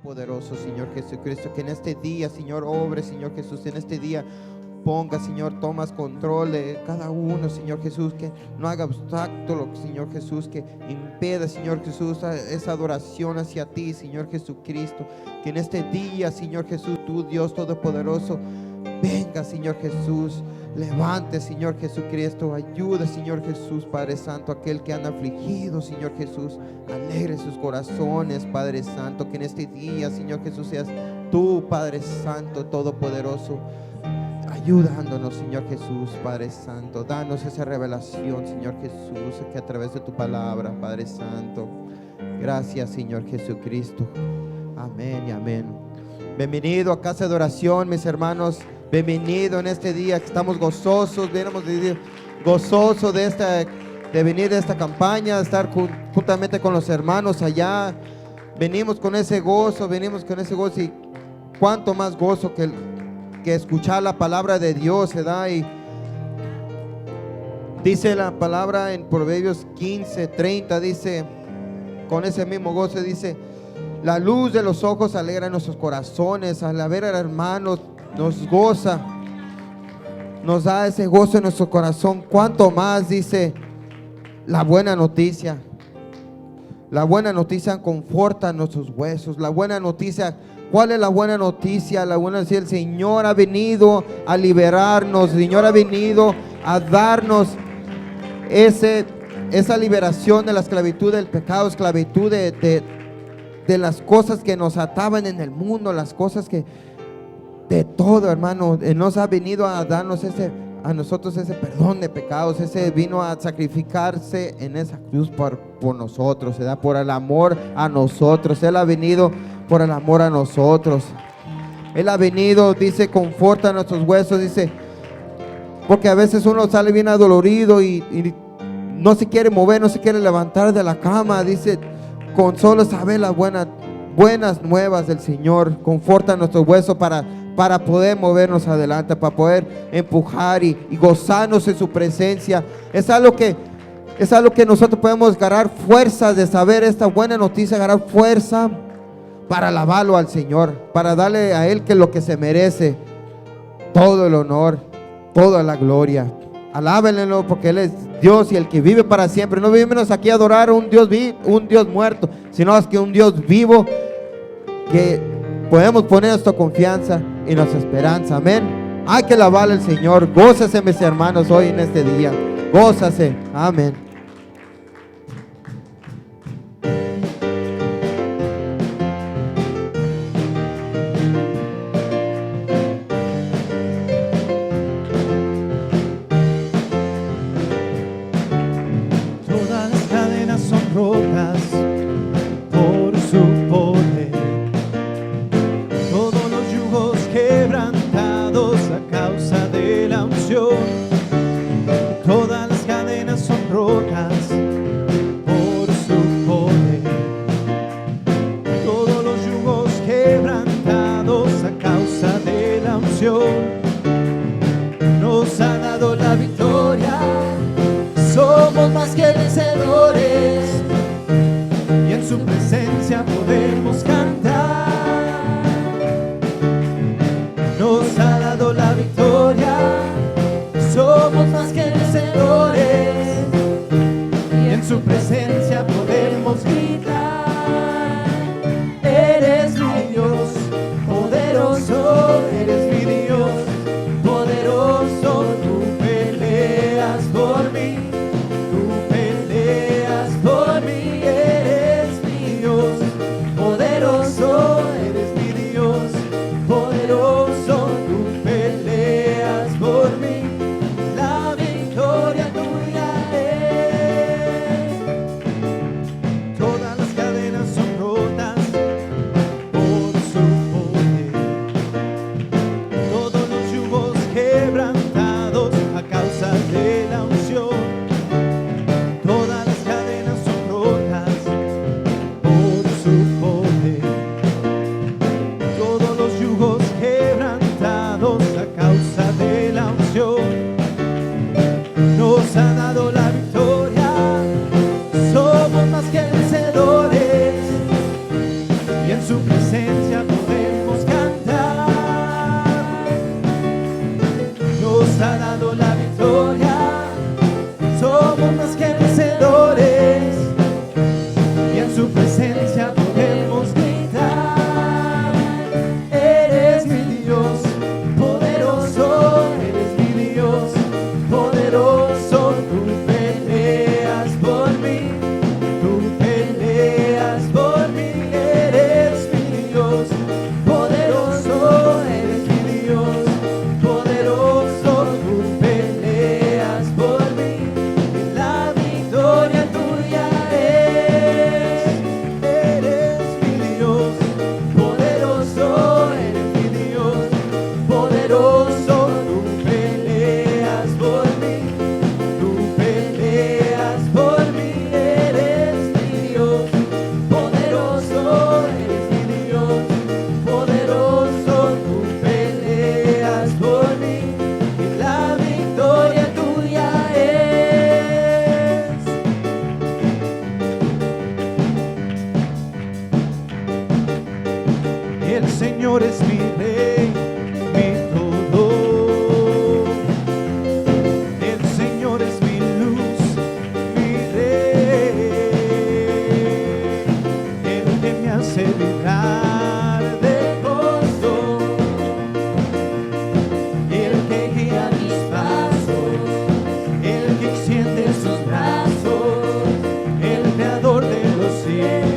Todopoderoso, Señor Jesucristo, que en este día, Señor, obre, Señor Jesús, en este día ponga, Señor, tomas control de cada uno, Señor Jesús, que no haga obstáculo, Señor Jesús, que impida, Señor Jesús, esa adoración hacia ti, Señor Jesucristo, que en este día, Señor Jesús, tú, Dios Todopoderoso, venga, Señor Jesús, levante, Señor Jesucristo, ayuda, Señor Jesús, Padre Santo, aquel que han afligido, Señor Jesús, alegre sus corazones, Padre Santo, que en este día, Señor Jesús, seas tú, Padre Santo, Todopoderoso, ayudándonos, Señor Jesús, Padre Santo. Danos esa revelación, Señor Jesús, que a través de tu palabra, Padre Santo. Gracias, Señor Jesucristo. Amén y amén. Bienvenido a Casa de Oración, mis hermanos. Bienvenido en este día que estamos gozosos. Venimos gozosos de venir de esta campaña, de estar juntamente con los hermanos allá. Venimos con ese gozo y cuánto más gozo que escuchar la palabra de Dios se da. Y dice la palabra en Proverbios 15:30, dice, con ese mismo gozo, dice: la luz de los ojos alegra nuestros corazones. Al ver al hermano nos goza, nos da ese gozo en nuestro corazón. Cuánto más, dice, la buena noticia. La buena noticia conforta nuestros huesos. La buena noticia, ¿cuál es la buena noticia? La buena noticia: el Señor ha venido a liberarnos. El Señor ha venido a darnos esa liberación de la esclavitud del pecado, esclavitud de las cosas que nos ataban en el mundo, las cosas que de todo, hermano. Él nos ha venido a darnos a nosotros ese perdón de pecados. Ese vino a sacrificarse en esa cruz por nosotros, se da por el amor a nosotros. Él ha venido por el amor a nosotros. Él ha venido, dice, conforta nuestros huesos, dice, porque a veces uno sale bien adolorido y no se quiere mover, no se quiere levantar de la cama. Dice, con solo saber las buenas nuevas del Señor, conforta nuestros huesos para poder movernos adelante, para poder empujar y gozarnos en su presencia. Es algo que nosotros podemos ganar fuerza de saber esta buena noticia, ganar fuerza para alabarlo al Señor, para darle a Él que lo que se merece, todo el honor, toda la gloria. Alábenlo, porque Él es Dios y el que vive para siempre. No vivimos aquí a adorar a un Dios muerto, sino es que un Dios vivo, que podemos poner nuestra confianza y nuestra esperanza. Amén. Hay que alabar al Señor. Gózase, mis hermanos, hoy en este día. Gózase. Amén. Todas las cadenas son rotas por su poder. Todos los yugos quebrantados a causa de la unción. Todas las cadenas son rotas presencia podemos cantar. Nos ha dado la victoria, somos más que vencedores, y en su presencia podemos gritar. Eres mi Dios, poderoso, eres mi Dios, poderoso. Tú peleas por mí, tú peleas por mí. Eres mi Dios, poderoso, eres mi Dios, poderoso. Tú peleas por mí, y la victoria tuya es. Eres mi Dios, poderoso, eres mi Dios, poderoso. Tú peleas por mí, tú peleas por mí. Eres mi Dios, poderoso, eres mi Dios, poderoso. Tú peleas por mí, y la victoria tuya es. El Señor es mi rey, mi todo. El Señor es mi luz, mi rey, el que me hace librar del pozo, el que guía mis pasos, el que extiende sus brazos, el creador de los cielos.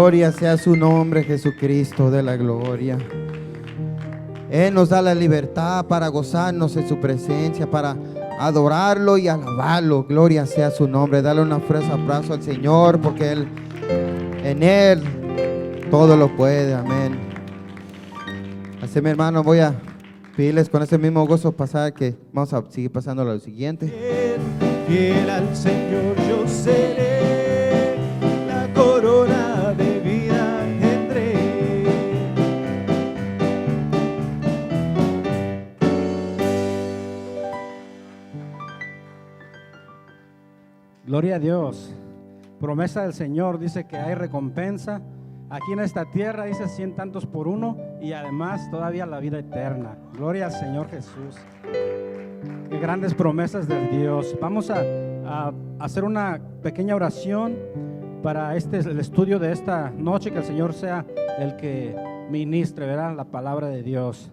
Gloria sea su nombre, Jesucristo de la gloria. Él nos da la libertad para gozarnos en su presencia, para adorarlo y alabarlo. Gloria sea su nombre. Dale un fuerte abrazo al Señor, porque en Él todo lo puede. Amén. Así, mi hermano, voy a pedirles con ese mismo gozo pasar, que vamos a seguir pasando a lo siguiente. Fiel al Señor yo seré, la corona de vida tendré. Gloria a Dios. Promesa del Señor dice que hay recompensa aquí en esta tierra, dice 100 tantos por uno, y además todavía la vida eterna. Gloria al Señor Jesús. Qué grandes promesas de Dios. Vamos a hacer una pequeña oración para el estudio de esta noche, que el Señor sea el que ministre, ¿verdad?, la palabra de Dios.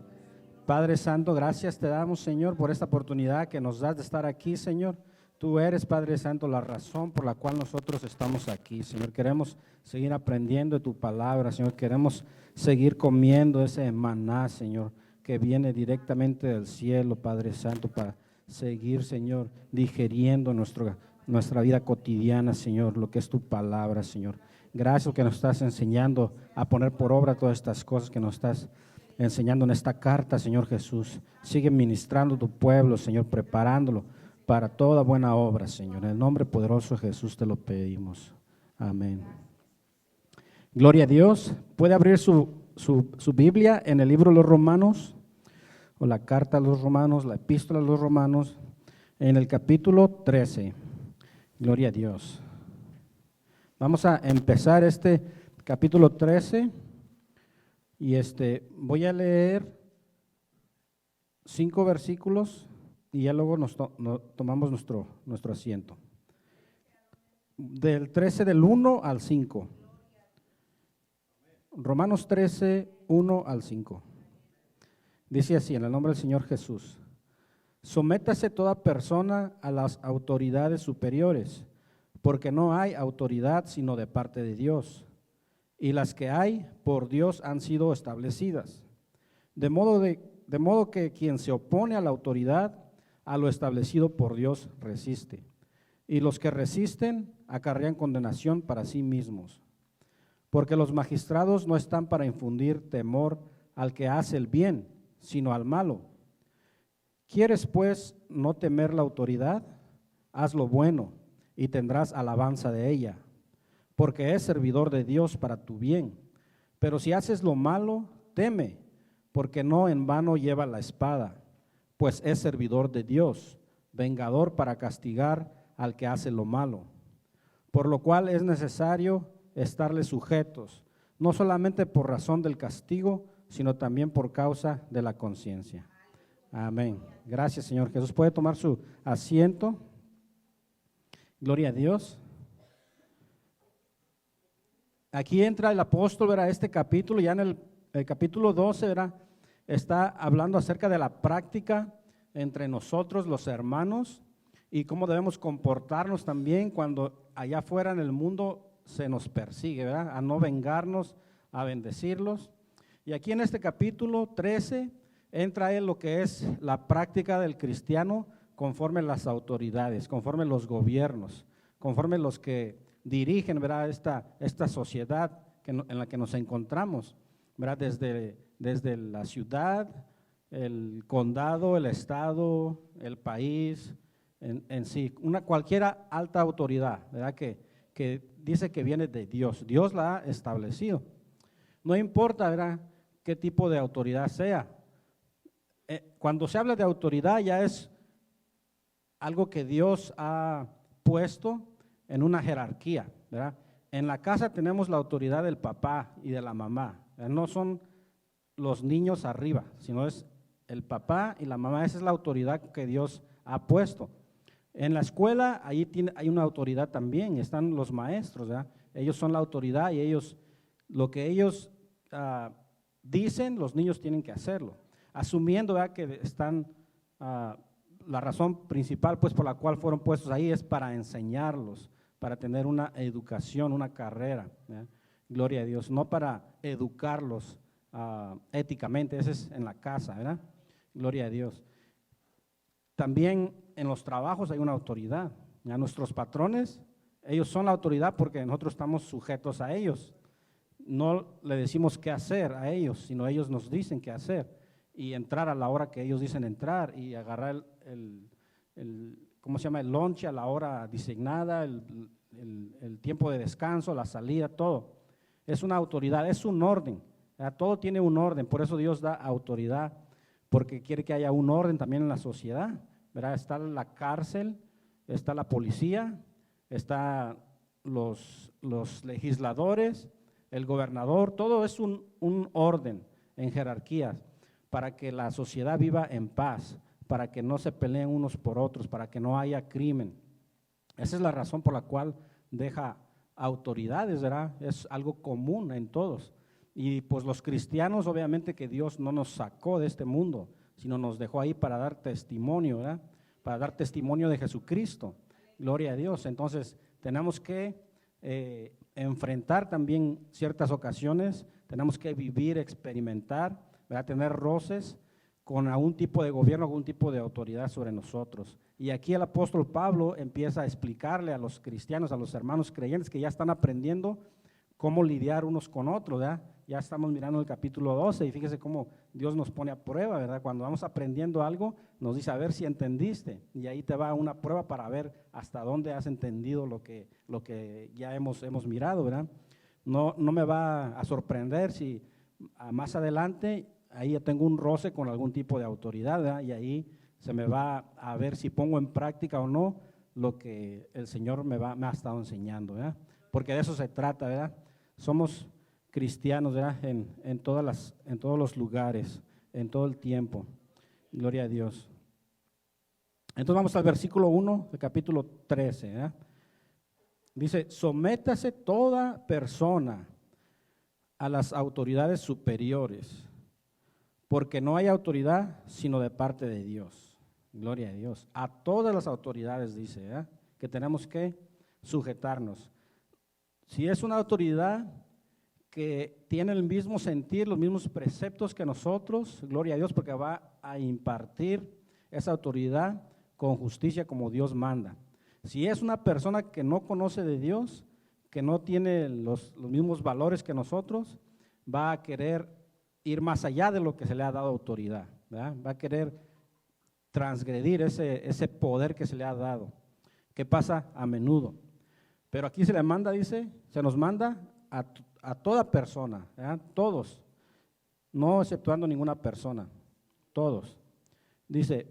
Padre Santo, gracias te damos, Señor, por esta oportunidad que nos das de estar aquí, Señor. Tú eres, Padre Santo, la razón por la cual nosotros estamos aquí, Señor. Queremos seguir aprendiendo de tu palabra, Señor. Queremos seguir comiendo ese maná, Señor, que viene directamente del cielo, Padre Santo, para seguir, Señor, digiriendo nuestra vida cotidiana, Señor, lo que es tu palabra, Señor. Gracias que nos estás enseñando a poner por obra todas estas cosas que nos estás enseñando en esta carta, Señor Jesús. Sigue ministrando tu pueblo, Señor, preparándolo para toda buena obra, Señor. En el nombre poderoso de Jesús te lo pedimos. Amén. Gloria a Dios. Puede abrir su Biblia en el libro de los Romanos, o la carta a los Romanos, la epístola a los Romanos, en el capítulo 13. Gloria a Dios. Vamos a empezar este capítulo 13 y voy a leer 5 versículos y ya luego nos tomamos nuestro asiento. Del 13 del 1 al 5. Romanos 13, 1 al 5. Dice así, en el nombre del Señor Jesús: sométase toda persona a las autoridades superiores, porque no hay autoridad sino de parte de Dios, y las que hay por Dios han sido establecidas. De modo que quien se opone a la autoridad, a lo establecido por Dios resiste, y los que resisten acarrean condenación para sí mismos. Porque los magistrados no están para infundir temor al que hace el bien, sino al malo. ¿Quieres pues no temer la autoridad? Haz lo bueno y tendrás alabanza de ella, porque es servidor de Dios para tu bien. Pero si haces lo malo, teme, porque no en vano lleva la espada, pues es servidor de Dios, vengador para castigar al que hace lo malo. Por lo cual es necesario estarles sujetos, no solamente por razón del castigo, sino también por causa de la conciencia. Amén. Gracias, Señor Jesús. ¿Puede tomar su asiento? Gloria a Dios. Aquí entra el apóstol, ¿verdad? Este capítulo, ya en el capítulo 12, ¿verdad?, está hablando acerca de la práctica entre nosotros, los hermanos, y cómo debemos comportarnos también cuando allá afuera en el mundo se nos persigue, ¿verdad?, a no vengarnos, a bendecirlos. Y aquí en este capítulo 13 entra en lo que es la práctica del cristiano conforme las autoridades, conforme los gobiernos, conforme los que dirigen, ¿verdad?, esta sociedad en la que nos encontramos, ¿verdad?, desde la ciudad, el condado, el estado, el país, en sí, cualquiera alta autoridad, ¿verdad?, que dice que viene de Dios. Dios la ha establecido. No importa, ¿verdad?, qué tipo de autoridad sea. Cuando se habla de autoridad ya es algo que Dios ha puesto en una jerarquía, ¿verdad? En la casa tenemos la autoridad del papá y de la mamá, ¿verdad? No son los niños arriba, sino es el papá y la mamá. Esa es la autoridad que Dios ha puesto. En la escuela ahí hay una autoridad también, están los maestros, ¿verdad? Ellos son la autoridad y lo que ellos dicen, los niños tienen que hacerlo, asumiendo, ¿verdad?, que están, la razón principal pues por la cual fueron puestos ahí es para enseñarlos, para tener una educación, una carrera, ¿verdad? Gloria a Dios, no para educarlos éticamente, ese es en la casa, ¿verdad? Gloria a Dios. También en los trabajos hay una autoridad. Ya nuestros patrones, ellos son la autoridad porque nosotros estamos sujetos a ellos. No le decimos qué hacer a ellos, sino ellos nos dicen qué hacer. Y entrar a la hora que ellos dicen entrar y agarrar ¿cómo se llama? El lonche a la hora designada, el tiempo de descanso, la salida, todo. Es una autoridad, es un orden. Todo tiene un orden, por eso Dios da autoridad, porque quiere que haya un orden también en la sociedad, ¿verdad? Está la cárcel, está la policía, está los legisladores, el gobernador, todo es un orden en jerarquías para que la sociedad viva en paz, para que no se peleen unos por otros, para que no haya crimen. Esa es la razón por la cual deja autoridades, ¿verdad? Es algo común en todos. Y pues los cristianos, obviamente que Dios no nos sacó de este mundo, sino nos dejó ahí para dar testimonio, ¿verdad? Para dar testimonio de Jesucristo. Gloria a Dios. Entonces, tenemos que enfrentar también ciertas ocasiones, tenemos que vivir, experimentar, ¿verdad? Tener roces con algún tipo de gobierno, algún tipo de autoridad sobre nosotros. Y aquí el apóstol Pablo empieza a explicarle a los cristianos, a los hermanos creyentes que ya están aprendiendo cómo lidiar unos con otros, ¿verdad? Ya estamos mirando el capítulo 12 y fíjese cómo Dios nos pone a prueba, ¿verdad? Cuando vamos aprendiendo algo, nos dice a ver si entendiste, y ahí te va una prueba para ver hasta dónde has entendido lo que ya hemos mirado, ¿verdad? No me va a sorprender si más adelante ahí ya tengo un roce con algún tipo de autoridad, ¿verdad? Y ahí se me va a ver si pongo en práctica o no lo que el Señor me ha estado enseñando, ¿verdad? Porque de eso se trata, ¿verdad? Somos cristianos, ¿verdad? En todos los lugares, en todo el tiempo. Gloria a Dios. Entonces vamos al versículo 1 del capítulo 13, ¿verdad? Dice, sométase toda persona a las autoridades superiores, porque no hay autoridad sino de parte de Dios. Gloria a Dios. A todas las autoridades dice, ¿verdad? Que tenemos que sujetarnos. Si es una autoridad que tiene el mismo sentir, los mismos preceptos que nosotros, gloria a Dios, porque va a impartir esa autoridad con justicia como Dios manda. Si es una persona que no conoce de Dios, que no tiene los mismos valores que nosotros, va a querer ir más allá de lo que se le ha dado autoridad, ¿verdad? Va a querer transgredir ese poder que se le ha dado. ¿Qué pasa? A menudo. Pero aquí se le manda, dice, se nos manda a toda persona, ¿verdad? Todos, no exceptuando ninguna persona, todos. Dice,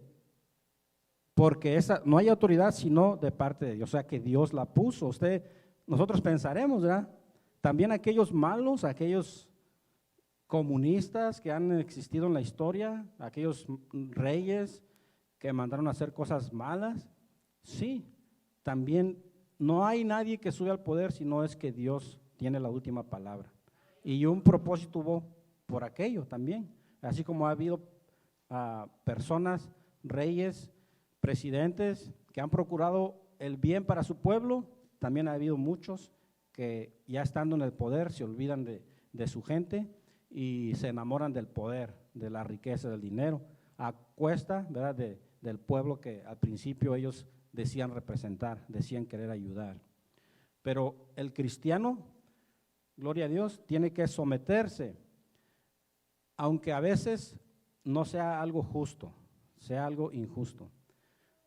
porque no hay autoridad sino de parte de Dios, o sea que Dios la puso. Nosotros pensaremos, ¿verdad? También aquellos malos, aquellos comunistas que han existido en la historia, aquellos reyes que mandaron a hacer cosas malas, sí, también no hay nadie que sube al poder si no es que Dios tiene la última palabra. Y un propósito hubo por aquello también, así como ha habido personas, reyes, presidentes que han procurado el bien para su pueblo, también ha habido muchos que ya estando en el poder se olvidan de su gente y se enamoran del poder, de la riqueza, del dinero, a cuesta, ¿verdad?, del pueblo que al principio ellos decían representar, decían querer ayudar. Pero el cristiano, gloria a Dios, tiene que someterse, aunque a veces no sea algo justo, sea algo injusto,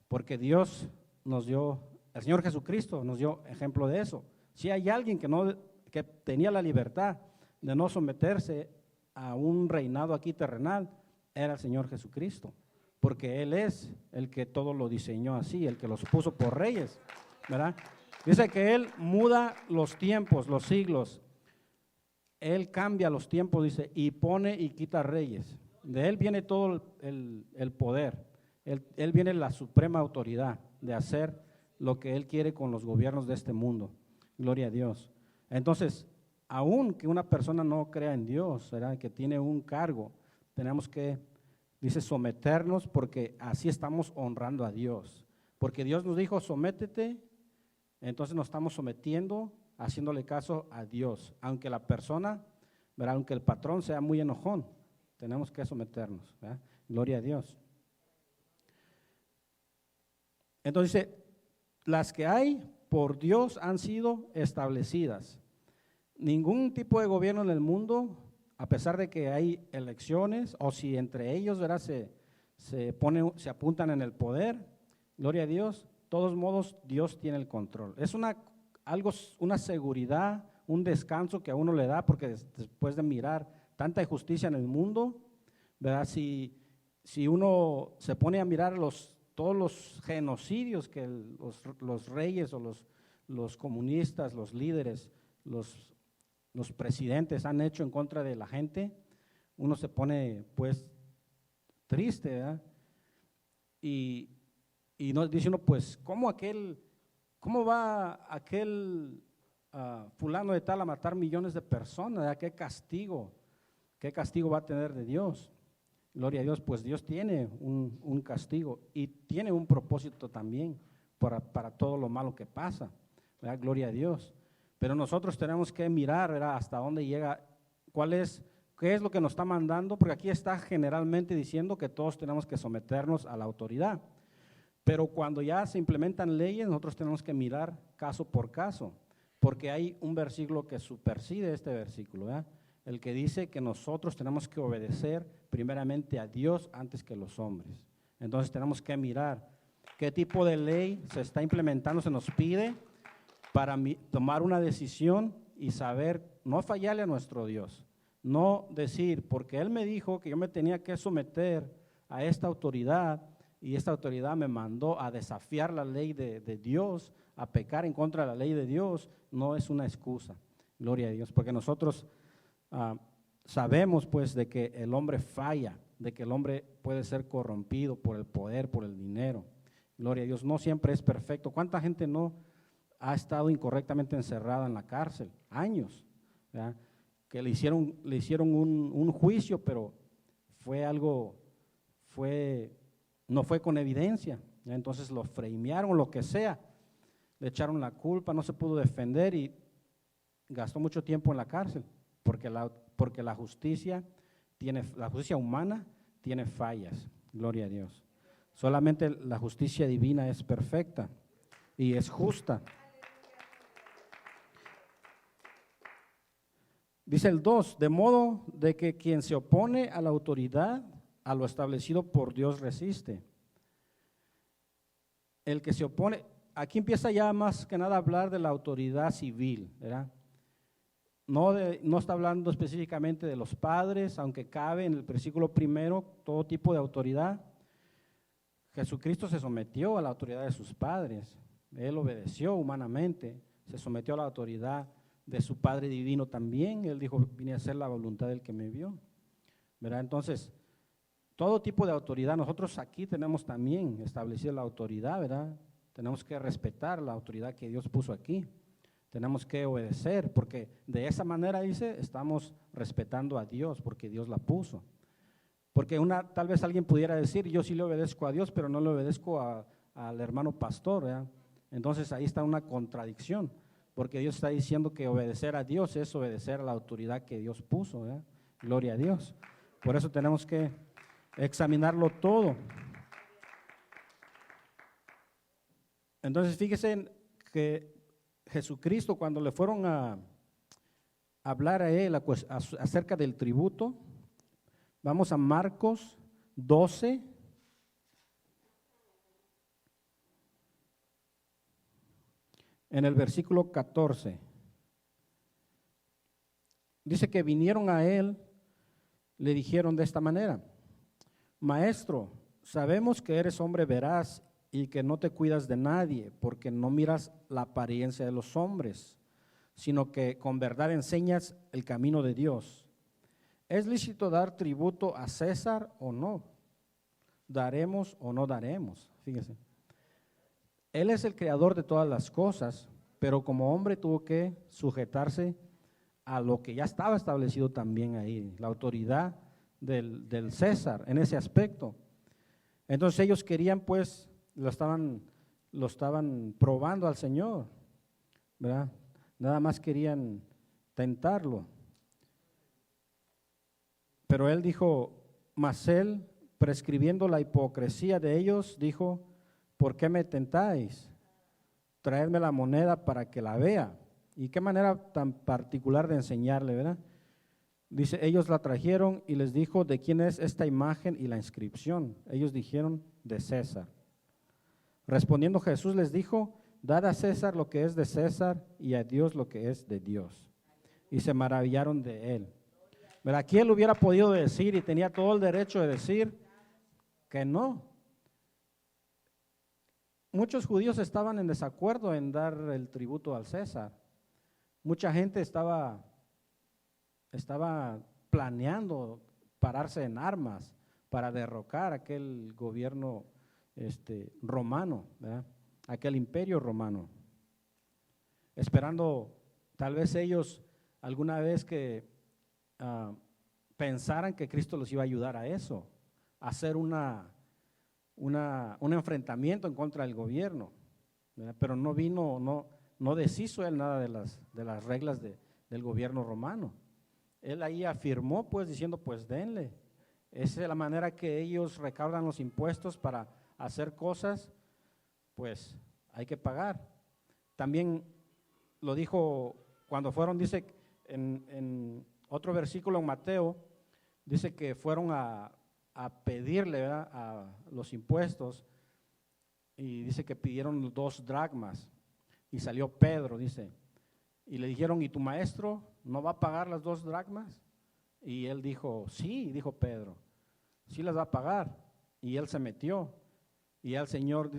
porque Dios nos dio, el Señor Jesucristo nos dio ejemplo de eso. Si hay alguien que tenía la libertad de no someterse a un reinado aquí terrenal, era el Señor Jesucristo, porque Él es el que todo lo diseñó así, el que los puso por reyes, ¿verdad? Dice que Él muda los tiempos, los siglos. Él cambia los tiempos, dice, y pone y quita reyes. De Él viene todo el poder. Él viene la suprema autoridad de hacer lo que Él quiere con los gobiernos de este mundo. Gloria a Dios. Entonces, aun que una persona no crea en Dios, ¿verdad?, que tiene un cargo, tenemos que, dice, someternos, porque así estamos honrando a Dios. Porque Dios nos dijo, sométete, entonces nos estamos sometiendo haciéndole caso a Dios, aunque la persona, ¿verdad? Aunque el patrón sea muy enojón, tenemos que someternos, ¿verdad? Gloria a Dios. Entonces dice, las que hay por Dios han sido establecidas. Ningún tipo de gobierno en el mundo, a pesar de que hay elecciones, o si entre ellos, ¿verdad? se apuntan en el poder, gloria a Dios, de todos modos Dios tiene el control. Es una seguridad, un descanso que a uno le da, porque después de mirar tanta injusticia en el mundo, ¿verdad? Si uno se pone a mirar todos los genocidios que los reyes o los comunistas, los líderes, los presidentes han hecho en contra de la gente, uno se pone pues triste, ¿verdad? Y nos dice uno, pues, ¿cómo va aquel fulano de tal a matar millones de personas? ¿Verdad? ¿Qué castigo va a tener de Dios? Gloria a Dios, pues Dios tiene un castigo y tiene un propósito también para todo lo malo que pasa, ¿verdad? Gloria a Dios. Pero nosotros tenemos que mirar, ¿verdad? Hasta dónde llega, qué es lo que nos está mandando, porque aquí está generalmente diciendo que todos tenemos que someternos a la autoridad. Pero cuando ya se implementan leyes, nosotros tenemos que mirar caso por caso, porque hay un versículo que supersede este versículo, ¿verdad? El que dice que nosotros tenemos que obedecer primeramente a Dios antes que los hombres. Entonces tenemos que mirar qué tipo de ley se está implementando, se nos pide para tomar una decisión y saber, no fallarle a nuestro Dios, no decir, porque Él me dijo que yo me tenía que someter a esta autoridad y esta autoridad me mandó a desafiar la ley de Dios, a pecar en contra de la ley de Dios, no es una excusa, gloria a Dios, porque nosotros sabemos pues de que el hombre falla, de que el hombre puede ser corrompido por el poder, por el dinero. Gloria a Dios, no siempre es perfecto. ¿Cuánta gente no ha estado incorrectamente encerrada en la cárcel? Años, ¿verdad? Que le hicieron un juicio, pero no fue con evidencia, ¿verdad? Entonces lo framearon, lo que sea, le echaron la culpa, no se pudo defender y gastó mucho tiempo en la cárcel. Porque la justicia humana tiene fallas, gloria a Dios. Solamente la justicia divina es perfecta y es justa. Dice el 2, de modo de que quien se opone a la autoridad, a lo establecido por Dios resiste. El que se opone, aquí empieza ya más que nada a hablar de la autoridad civil, ¿verdad? No está hablando específicamente de los padres, aunque cabe en el versículo primero todo tipo de autoridad. Jesucristo se sometió a la autoridad de sus padres, Él obedeció humanamente, se sometió a la autoridad de su Padre Divino también. Él dijo, vine a hacer la voluntad del que me vio, ¿verdad? Entonces, todo tipo de autoridad, nosotros aquí tenemos también establecida la autoridad, ¿verdad? Tenemos que respetar la autoridad que Dios puso aquí. Tenemos que obedecer, porque de esa manera, dice, estamos respetando a Dios, porque Dios la puso. Porque tal vez alguien pudiera decir, yo sí le obedezco a Dios, pero no le obedezco al hermano pastor, ¿verdad? Entonces ahí está una contradicción, porque Dios está diciendo que obedecer a Dios es obedecer a la autoridad que Dios puso, ¿verdad? Gloria a Dios. Por eso tenemos que examinarlo todo. Entonces fíjese que Jesucristo, cuando le fueron a hablar a él acerca del tributo, vamos a Marcos 12, en el versículo 14. Dice que vinieron a él, le dijeron de esta manera: Maestro, sabemos que eres hombre veraz y que no te cuidas de nadie, porque no miras la apariencia de los hombres, sino que con verdad enseñas el camino de Dios. ¿Es lícito dar tributo a César o no? ¿Daremos o no daremos? Fíjese. Él es el creador de todas las cosas, pero como hombre tuvo que sujetarse a lo que ya estaba establecido también ahí, la autoridad del César en ese aspecto. Entonces ellos querían pues, lo estaban probando al Señor, ¿verdad? nada más querían tentarlo. Pero él dijo, mas él, prescribiendo la hipocresía de ellos, dijo, ¿por qué me tentáis? Traedme la moneda para que la vea. Y qué manera tan particular de enseñarle, ¿verdad? Dice, ellos la trajeron y les dijo, ¿de quién es esta imagen y la inscripción? Ellos dijeron, de César. Respondiendo Jesús les dijo, dad a César lo que es de César y a Dios lo que es de Dios. Y se maravillaron de él. Pero aquí él hubiera podido decir y tenía todo el derecho de decir que no. Muchos judíos estaban en desacuerdo en dar el tributo al César. Mucha gente estaba planeando pararse en armas para derrocar aquel gobierno romano, ¿verdad? Aquel imperio romano. Esperando tal vez ellos alguna vez que pensaran que Cristo los iba a ayudar a eso, a hacer un enfrentamiento en contra del gobierno, ¿verdad? Pero no deshizo él nada de las reglas del gobierno romano. Él ahí afirmó, pues, diciendo, pues denle. Esa es la manera que ellos recaudan los impuestos para hacer cosas, pues hay que pagar. También lo dijo cuando fueron, dice en otro versículo en Mateo, dice que fueron a pedirle, ¿verdad?, a los impuestos, y dice que pidieron 2 dracmas, y salió Pedro, dice, y le dijeron, ¿y tu maestro no va a pagar las 2 dracmas? Y él dijo, sí, dijo Pedro, sí las va a pagar, y él se metió, y el Señor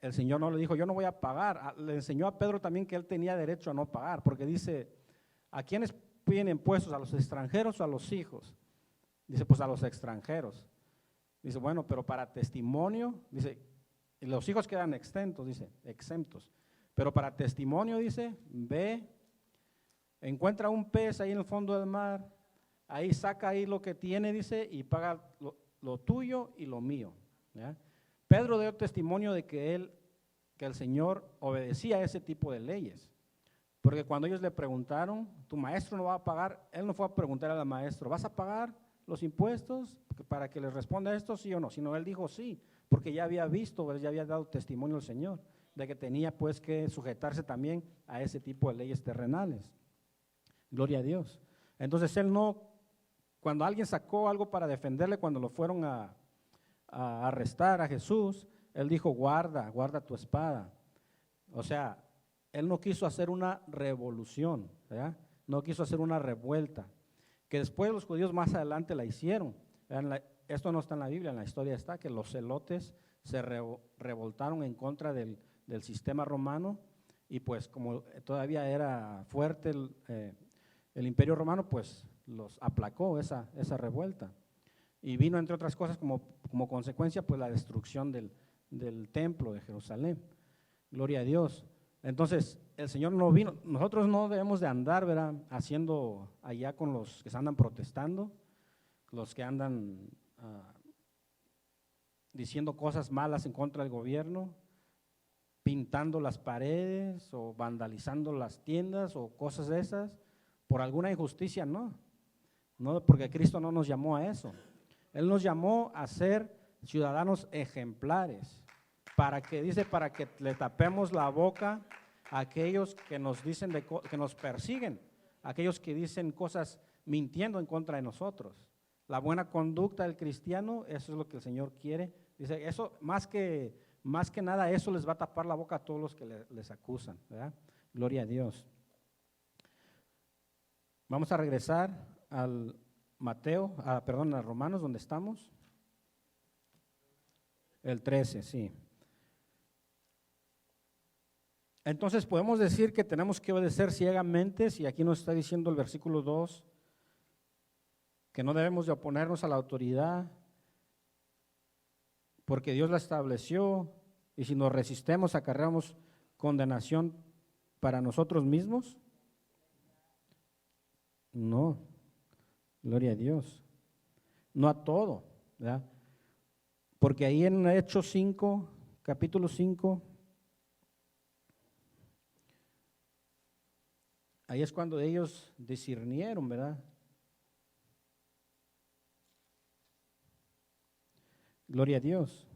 no le dijo, yo no voy a pagar, le enseñó a Pedro también que él tenía derecho a no pagar, porque dice, ¿a quiénes piden impuestos? ¿A los extranjeros o a los hijos? Dice, pues a los extranjeros. Dice, bueno, pero para testimonio, dice, los hijos quedan exentos, dice, exentos. Pero para testimonio, dice, ve, encuentra un pez ahí en el fondo del mar, ahí saca ahí lo que tiene, dice, y paga lo tuyo y lo mío, ¿ya? Pedro dio testimonio de que el Señor obedecía a ese tipo de leyes. Porque cuando ellos le preguntaron, ¿tu maestro no va a pagar? Él no fue a preguntar al maestro, ¿vas a pagar los impuestos para que les responda esto, sí o no? Sino él dijo sí, porque ya había visto, ya había dado testimonio al Señor, de que tenía pues que sujetarse también a ese tipo de leyes terrenales. Gloria a Dios. Entonces él no, cuando alguien sacó algo para defenderle, cuando lo fueron a arrestar a Jesús, él dijo, guarda tu espada. O sea, él no quiso hacer una revolución, ¿verdad? No quiso hacer una revuelta, que después los judíos más adelante la hicieron. Esto no está en la Biblia, en la historia está que los celotes se revoltaron en contra del sistema romano, y pues como todavía era fuerte el imperio romano, pues los aplacó esa revuelta. Y vino, entre otras cosas, como consecuencia, pues la destrucción del templo de Jerusalén. Gloria a Dios. Entonces, el Señor no vino, nosotros no debemos de andar, ¿verdad?, haciendo allá con los que se andan protestando, los que andan diciendo cosas malas en contra del gobierno, pintando las paredes o vandalizando las tiendas o cosas de esas, por alguna injusticia, no, porque Cristo no nos llamó a eso. Él nos llamó a ser ciudadanos ejemplares, para que le tapemos la boca a aquellos que nos dicen que nos persiguen, aquellos que dicen cosas mintiendo en contra de nosotros. La buena conducta del cristiano, eso es lo que el Señor quiere. Dice, eso más que nada, eso les va a tapar la boca a todos los que les acusan, ¿verdad? Gloria a Dios. Vamos a regresar al a Romanos, donde estamos. El 13, sí. Entonces podemos decir que tenemos que obedecer ciegamente, si aquí nos está diciendo el versículo 2, que no debemos de oponernos a la autoridad, porque Dios la estableció, y si nos resistemos acarreamos condenación para nosotros mismos. No, gloria a Dios, no a todo, ¿verdad? Porque ahí en Hechos 5, capítulo 5, ahí es cuando ellos discernieron, ¿verdad? Gloria a Dios.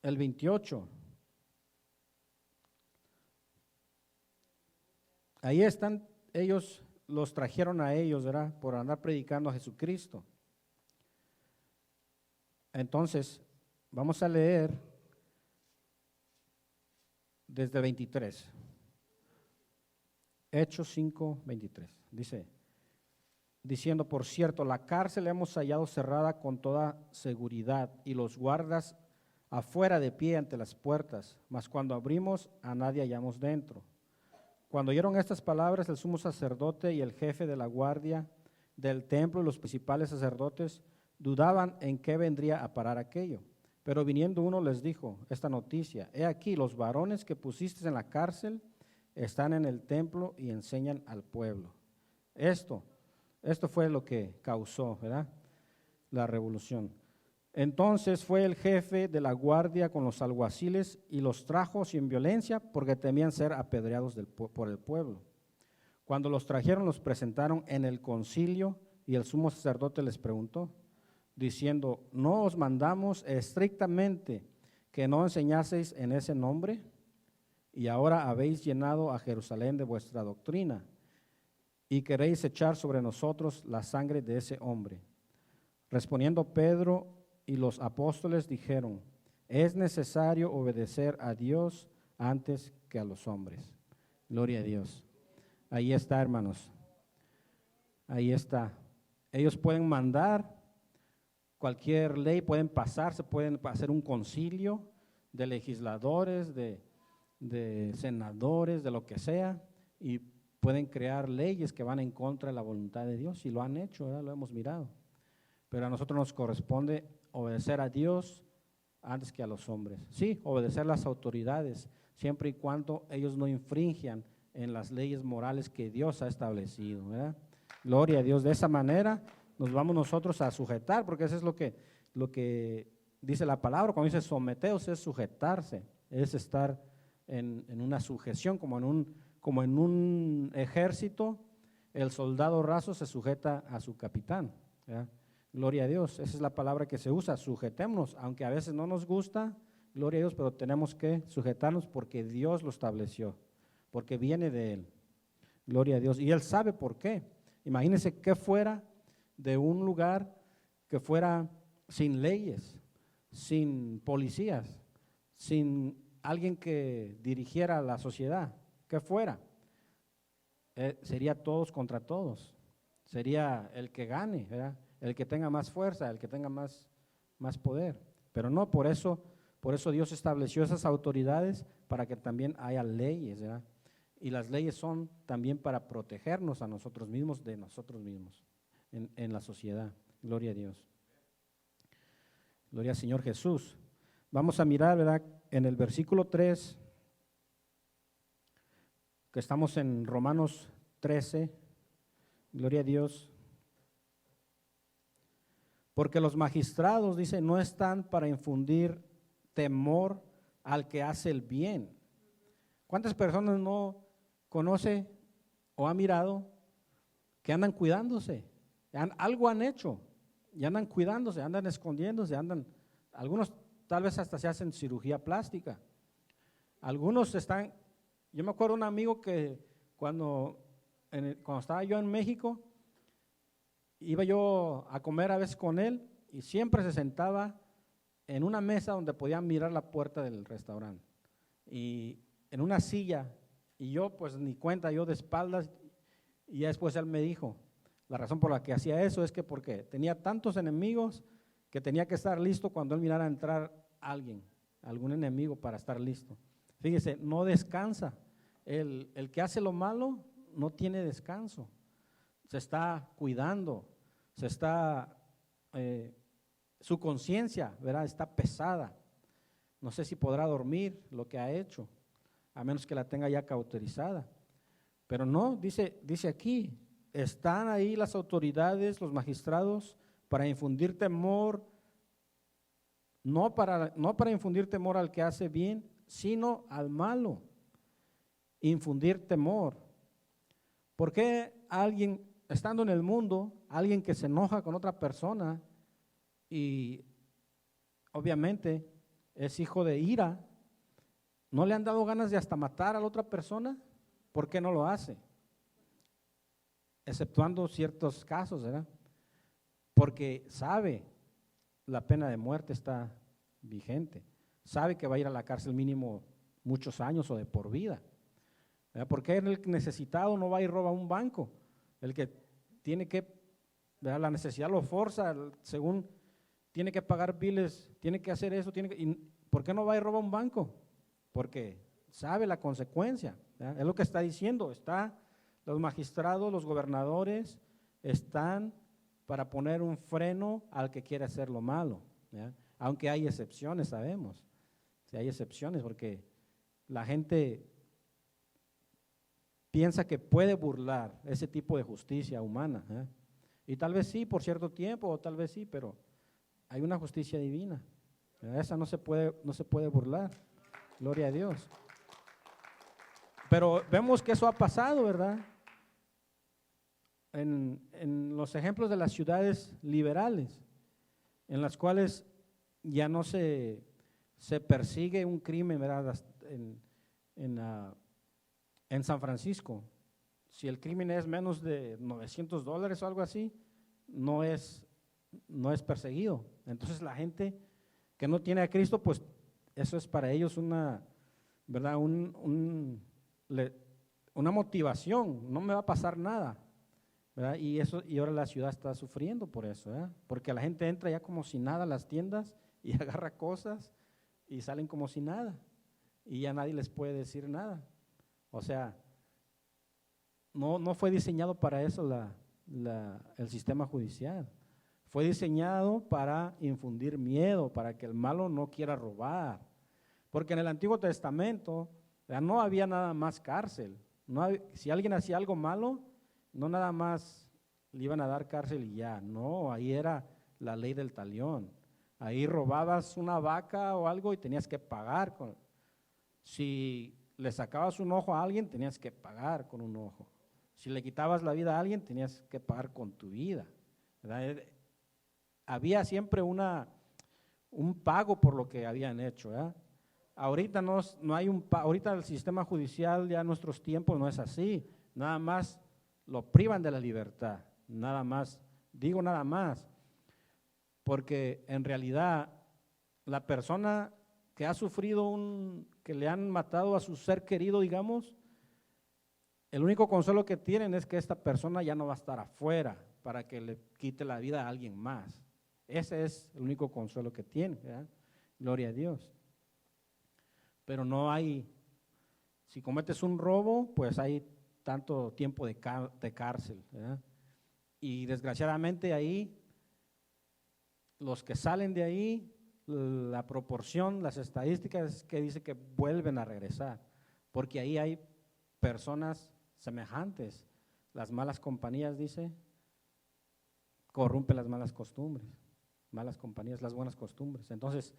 El 28. Ahí están ellos, los trajeron a ellos, ¿verdad? Por andar predicando a Jesucristo. Entonces, vamos a leer desde 23. Hechos 5, 23. Dice, diciendo, por cierto, la cárcel hemos hallado cerrada con toda seguridad y los guardas afuera de pie ante las puertas, mas cuando abrimos a nadie hallamos dentro. Cuando oyeron estas palabras, el sumo sacerdote y el jefe de la guardia del templo y los principales sacerdotes dudaban en qué vendría a parar aquello. Pero viniendo uno les dijo esta noticia: he aquí, los varones que pusiste en la cárcel están en el templo y enseñan al pueblo. Esto fue lo que causó, ¿verdad?, la revolución. Entonces fue el jefe de la guardia con los alguaciles y los trajo sin violencia porque temían ser apedreados por el pueblo. Cuando los trajeron, los presentaron en el concilio y el sumo sacerdote les preguntó, diciendo, ¿no os mandamos estrictamente que no enseñaseis en ese nombre? Y ahora habéis llenado a Jerusalén de vuestra doctrina y queréis echar sobre nosotros la sangre de ese hombre. Respondiendo Pedro y los apóstoles dijeron, es necesario obedecer a Dios antes que a los hombres. Gloria a Dios. Ahí está, hermanos. Ahí está. Ellos pueden mandar cualquier ley, pueden pasarse, pueden hacer un concilio de legisladores, de senadores, de lo que sea, y pueden crear leyes que van en contra de la voluntad de Dios, y lo han hecho, ¿verdad? Lo hemos mirado. Pero a nosotros nos corresponde obedecer a Dios antes que a los hombres. Sí, obedecer a las autoridades, siempre y cuando ellos no infrinjan en las leyes morales que Dios ha establecido, ¿verdad? Gloria a Dios. De esa manera nos vamos nosotros a sujetar, porque eso es lo que dice la palabra. Cuando dice someteos, es sujetarse, es estar en una sujeción, como en un ejército, el soldado raso se sujeta a su capitán, ¿verdad? Gloria a Dios, esa es la palabra que se usa, sujetémonos, aunque a veces no nos gusta, gloria a Dios, pero tenemos que sujetarnos porque Dios lo estableció, porque viene de Él, gloria a Dios, y Él sabe por qué. Imagínense que fuera de un lugar que fuera sin leyes, sin policías, sin alguien que dirigiera la sociedad, que fuera, sería todos contra todos, sería el que gane, ¿verdad?, el que tenga más fuerza, el que tenga más poder. Pero no, por eso Dios estableció esas autoridades para que también haya leyes, ¿verdad? Y las leyes son también para protegernos a nosotros mismos de nosotros mismos en la sociedad. Gloria a Dios. Gloria al Señor Jesús. Vamos a mirar, ¿verdad?, en el versículo 3, que estamos en Romanos 13. Gloria a Dios. Porque los magistrados, dice, no están para infundir temor al que hace el bien. ¿Cuántas personas no conoce o ha mirado que andan cuidándose? Algo han hecho y andan cuidándose, andan escondiéndose, algunos tal vez hasta se hacen cirugía plástica. Algunos están, yo me acuerdo de un amigo que cuando estaba yo en México, iba yo a comer a veces con él y siempre se sentaba en una mesa donde podían mirar la puerta del restaurante y en una silla, y yo pues ni cuenta, yo de espaldas, y ya después él me dijo, la razón por la que hacía eso es que porque tenía tantos enemigos que tenía que estar listo cuando él mirara entrar algún enemigo, para estar listo. Fíjese, no descansa, el que hace lo malo no tiene descanso, se está cuidando, su conciencia, ¿verdad?, está pesada. No sé si podrá dormir lo que ha hecho, a menos que la tenga ya cauterizada. Pero no, dice aquí, están ahí las autoridades, los magistrados, para infundir temor, no para infundir temor al que hace bien, sino al malo. infundir temor. ¿Por qué alguien, estando en el mundo, alguien que se enoja con otra persona y obviamente es hijo de ira, no le han dado ganas de hasta matar a la otra persona? ¿Por qué no lo hace? Exceptuando ciertos casos, ¿verdad? Porque sabe la pena de muerte está vigente, sabe que va a ir a la cárcel mínimo muchos años o de por vida. ¿Verdad? Porque el necesitado no va y roba un banco, el que tiene que, ¿verdad? La necesidad lo forza, según tiene que pagar biles, tiene que hacer eso, ¿por qué no va y roba un banco? Porque sabe la consecuencia, ¿verdad? Es lo que está diciendo, los magistrados, los gobernadores están para poner un freno al que quiere hacer lo malo, ¿verdad? Aunque hay excepciones, sabemos, si hay excepciones, porque la gente piensa que puede burlar ese tipo de justicia humana, ¿eh? Y tal vez sí, por cierto tiempo, o tal vez sí, pero hay una justicia divina, ¿verdad? Esa no se puede burlar, gloria a Dios. Pero vemos que eso ha pasado, ¿verdad? En los ejemplos de las ciudades liberales, en las cuales ya no se persigue un crimen, ¿verdad? En San Francisco, si el crimen es menos de $900 o algo así, no es perseguido. Entonces la gente que no tiene a Cristo, pues eso es para ellos una, ¿verdad? Una motivación, no me va a pasar nada, ¿verdad? Y ahora la ciudad está sufriendo por eso, ¿verdad? Porque la gente entra ya como si nada a las tiendas y agarra cosas y salen como si nada y ya nadie les puede decir nada. O sea, no fue diseñado para eso el sistema judicial. Fue diseñado para infundir miedo, para que el malo no quiera robar. Porque en el Antiguo Testamento ya no había nada más cárcel. Si alguien hacía algo malo, no nada más le iban a dar cárcel y ya. No, ahí era la ley del talión. Ahí robabas una vaca o algo y tenías que pagar. Si le sacabas un ojo a alguien, tenías que pagar con un ojo. Si le quitabas la vida a alguien, tenías que pagar con tu vida, ¿verdad? Había siempre un pago por lo que habían hecho, ¿verdad? Ahorita no hay ahorita el sistema judicial ya en nuestros tiempos no es así, nada más lo privan de la libertad, nada más, digo nada más, porque en realidad la persona que ha sufrido que le han matado a su ser querido, digamos, el único consuelo que tienen es que esta persona ya no va a estar afuera para que le quite la vida a alguien más. Ese es el único consuelo que tienen, ¿verdad? Gloria a Dios. Pero no hay, si cometes un robo, pues hay tanto tiempo de cárcel, ¿verdad? Y desgraciadamente ahí, los que salen de ahí, la proporción, las estadísticas es que dice que vuelven a regresar, porque ahí hay personas semejantes. Las malas compañías, dice, corrompen las malas costumbres, malas compañías, las buenas costumbres. Entonces,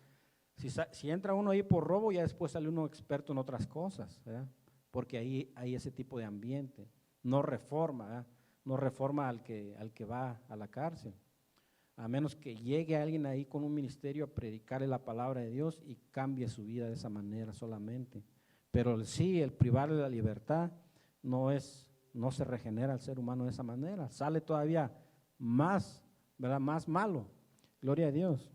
si entra uno ahí por robo, ya después sale uno experto en otras cosas, ¿verdad? Porque ahí hay ese tipo de ambiente, no reforma, ¿verdad? No reforma al que va a la cárcel. A menos que llegue alguien ahí con un ministerio a predicarle la palabra de Dios y cambie su vida de esa manera solamente. Pero sí, el privarle la libertad no se regenera el ser humano de esa manera, sale todavía más, ¿verdad? Más malo. Gloria a Dios.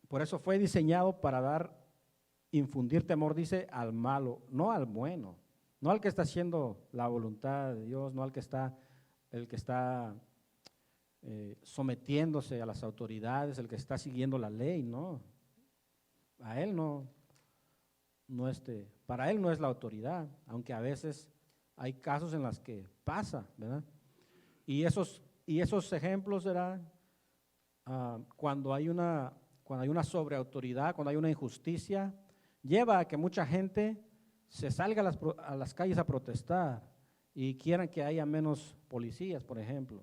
Por eso fue diseñado para infundir temor, dice, al malo, no al bueno, no al que está haciendo la voluntad de Dios, no al que está, sometiéndose a las autoridades, el que está siguiendo la ley, no. A él para él no es la autoridad, aunque a veces hay casos en los que pasa, ¿verdad? Y esos ejemplos serán cuando hay una sobreautoridad, cuando hay una injusticia, lleva a que mucha gente se salga a las calles a protestar y quieran que haya menos policías, por ejemplo,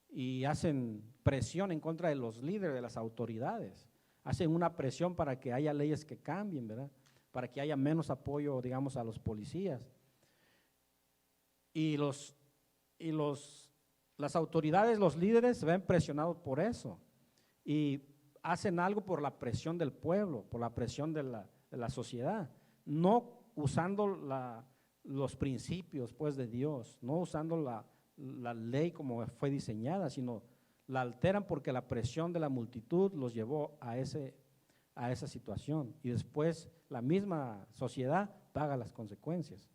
y hacen presión en contra de los líderes, de las autoridades, hacen una presión para que haya leyes que cambien, ¿verdad? para que haya menos apoyo, digamos, a los policías. Y las autoridades, los líderes se ven presionados por eso y hacen algo por la presión del pueblo, por la presión de la sociedad, no usando los principios pues de Dios, no usando la ley como fue diseñada, sino la alteran porque la presión de la multitud los llevó a esa situación y después la misma sociedad paga las consecuencias.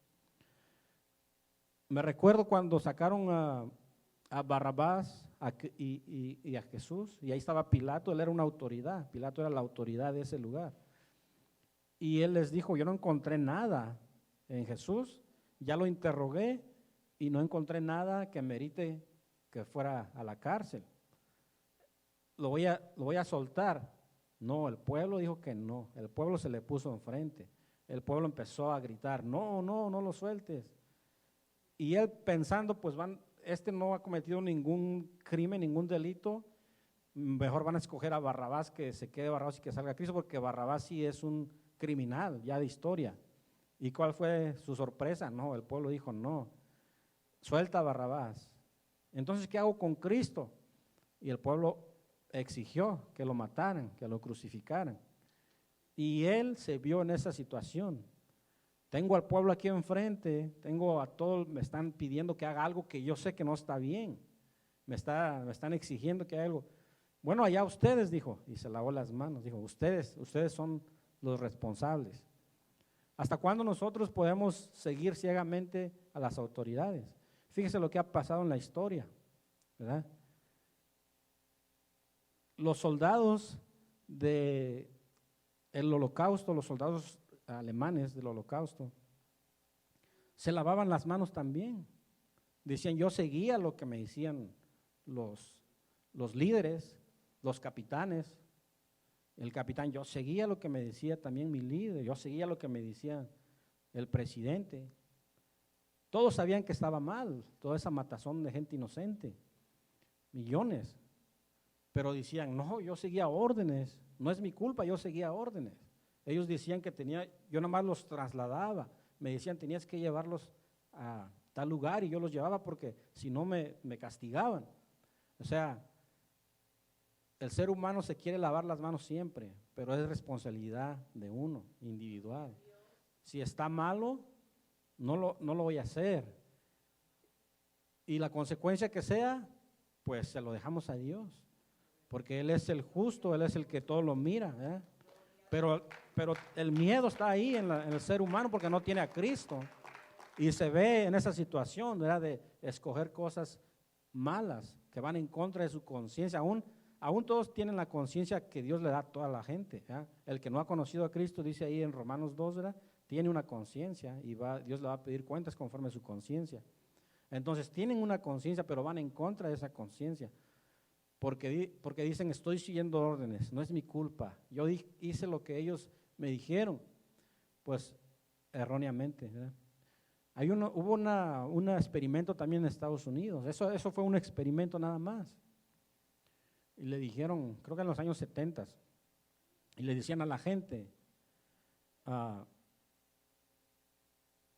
Me recuerdo cuando sacaron a Barrabás y a Jesús, y ahí estaba Pilato, él era una autoridad, Pilato era la autoridad de ese lugar. Y él les dijo, yo no encontré nada en Jesús, ya lo interrogué y no encontré nada que merite que fuera a la cárcel. Lo voy a soltar. No, el pueblo dijo que no, el pueblo se le puso enfrente, el pueblo empezó a gritar, no lo sueltes. Y él pensando, pues este no ha cometido ningún crimen, ningún delito, mejor van a escoger a Barrabás, que se quede Barrabás y que salga Cristo, porque Barrabás sí es un criminal ya de historia. ¿Y cuál fue su sorpresa? No, el pueblo dijo no, suelta a Barrabás. Entonces, ¿qué hago con Cristo? Y el pueblo exigió que lo mataran, que lo crucificaran. Y él se vio en esa situación. Tengo al pueblo aquí enfrente, tengo a todos, me están pidiendo que haga algo que yo sé que no está bien. Me están exigiendo que haga algo. Bueno, allá ustedes, dijo, y se lavó las manos, dijo, ustedes son los responsables. ¿Hasta cuándo nosotros podemos seguir ciegamente a las autoridades? Fíjese lo que ha pasado en la historia, ¿verdad? Los soldados del Holocausto, los soldados alemanes del Holocausto, se lavaban las manos también. Decían, yo seguía lo que me decían los líderes, los capitanes. El capitán, yo seguía lo que me decía también mi líder, yo seguía lo que me decía el presidente. Todos sabían que estaba mal, toda esa matazón de gente inocente, millones. Pero decían, no, yo seguía órdenes, no es mi culpa, yo seguía órdenes. Ellos decían que yo nomás los trasladaba, me decían, tenías que llevarlos a tal lugar y yo los llevaba porque si no me castigaban. O sea, el ser humano se quiere lavar las manos siempre, pero es responsabilidad de uno, individual. Si está malo, no lo voy a hacer. Y la consecuencia que sea, pues se lo dejamos a Dios, porque Él es el justo, Él es el que todo lo mira, ¿eh? Pero el miedo está ahí en el ser humano porque no tiene a Cristo y se ve en esa situación, ¿verdad? De escoger cosas malas que van en contra de su conciencia. Aún todos tienen la conciencia que Dios le da a toda la gente, ¿verdad? El que no ha conocido a Cristo, dice ahí en Romanos 2, ¿verdad? Tiene una conciencia y Dios le va a pedir cuentas conforme a su conciencia. Entonces tienen una conciencia, pero van en contra de esa conciencia. Porque dicen, estoy siguiendo órdenes, no es mi culpa. Yo hice lo que ellos me dijeron, pues erróneamente, ¿verdad? Hubo un experimento también en Estados Unidos, eso fue un experimento nada más. Y le dijeron, creo que en los años 70, y le decían a la gente,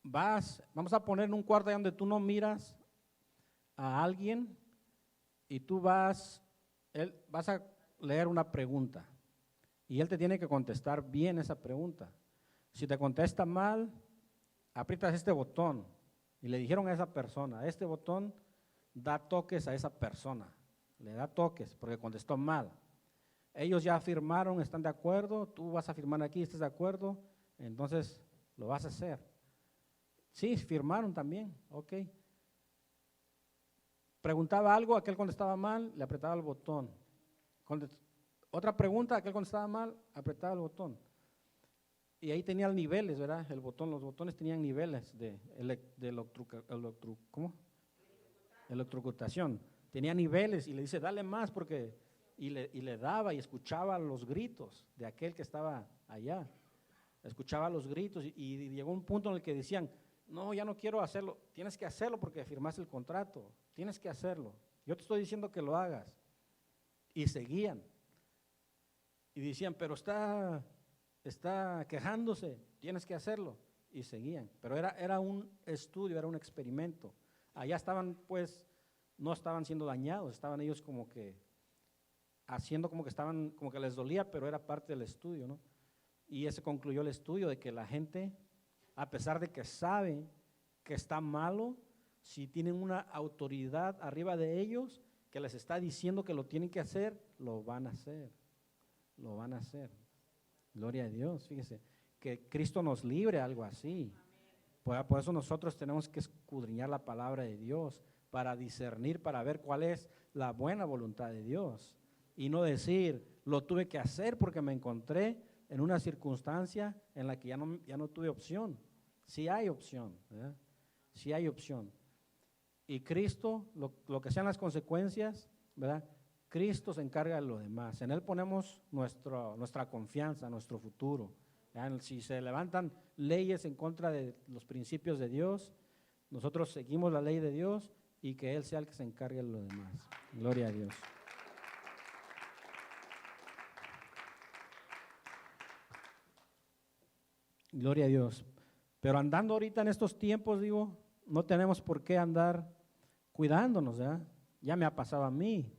vamos a poner en un cuarto donde tú no miras a alguien y tú vas a leer una pregunta y él te tiene que contestar bien esa pregunta. Si te contesta mal, aprietas este botón. Y le dijeron a esa persona, este botón da toques a esa persona, le da toques porque contestó mal. Ellos ya firmaron, están de acuerdo, tú vas a firmar aquí, ¿estás de acuerdo? Entonces lo vas a hacer. Sí, firmaron también, ok. Preguntaba algo, aquel contestaba mal, le apretaba el botón. Otra pregunta, aquel contestaba mal, apretaba el botón. Y ahí tenían niveles, ¿verdad? Los botones tenían niveles de electrocutación. Tenía niveles y le dice, dale más y le daba y escuchaba los gritos de aquel que estaba allá. Escuchaba los gritos y llegó un punto en el que decían, no, ya no quiero hacerlo, tienes que hacerlo porque firmaste el contrato, tienes que hacerlo, yo te estoy diciendo que lo hagas. Y seguían. Y decían, pero está quejándose. tienes que hacerlo. Y seguían. Pero era un estudio, era un experimento. Allá estaban, pues, no estaban siendo dañados, estaban ellos como que haciendo como que estaban, como que les dolía, pero era parte del estudio, ¿no? Y ese concluyó el estudio de que la gente, a pesar de que sabe que está malo, si tienen una autoridad arriba de ellos que les está diciendo que lo tienen que hacer, lo van a hacer. Lo van a hacer. Gloria a Dios, fíjese, que Cristo nos libre algo así. Por eso nosotros tenemos que escudriñar la palabra de Dios para discernir, para ver cuál es la buena voluntad de Dios. Y no decir, lo tuve que hacer porque me encontré en una circunstancia en la que ya no tuve opción. Sí hay opción, ¿verdad? Sí hay opción. Y Cristo, lo que sean las consecuencias, ¿verdad? Cristo se encarga de lo demás. En Él ponemos nuestra confianza, nuestro futuro. ¿Verdad? Si se levantan leyes en contra de los principios de Dios, nosotros seguimos la ley de Dios y que Él sea el que se encargue de lo demás. Gloria a Dios. Gloria a Dios. Pero andando ahorita en estos tiempos, digo, no tenemos por qué andar cuidándonos, ¿verdad? Ya me ha pasado a mí.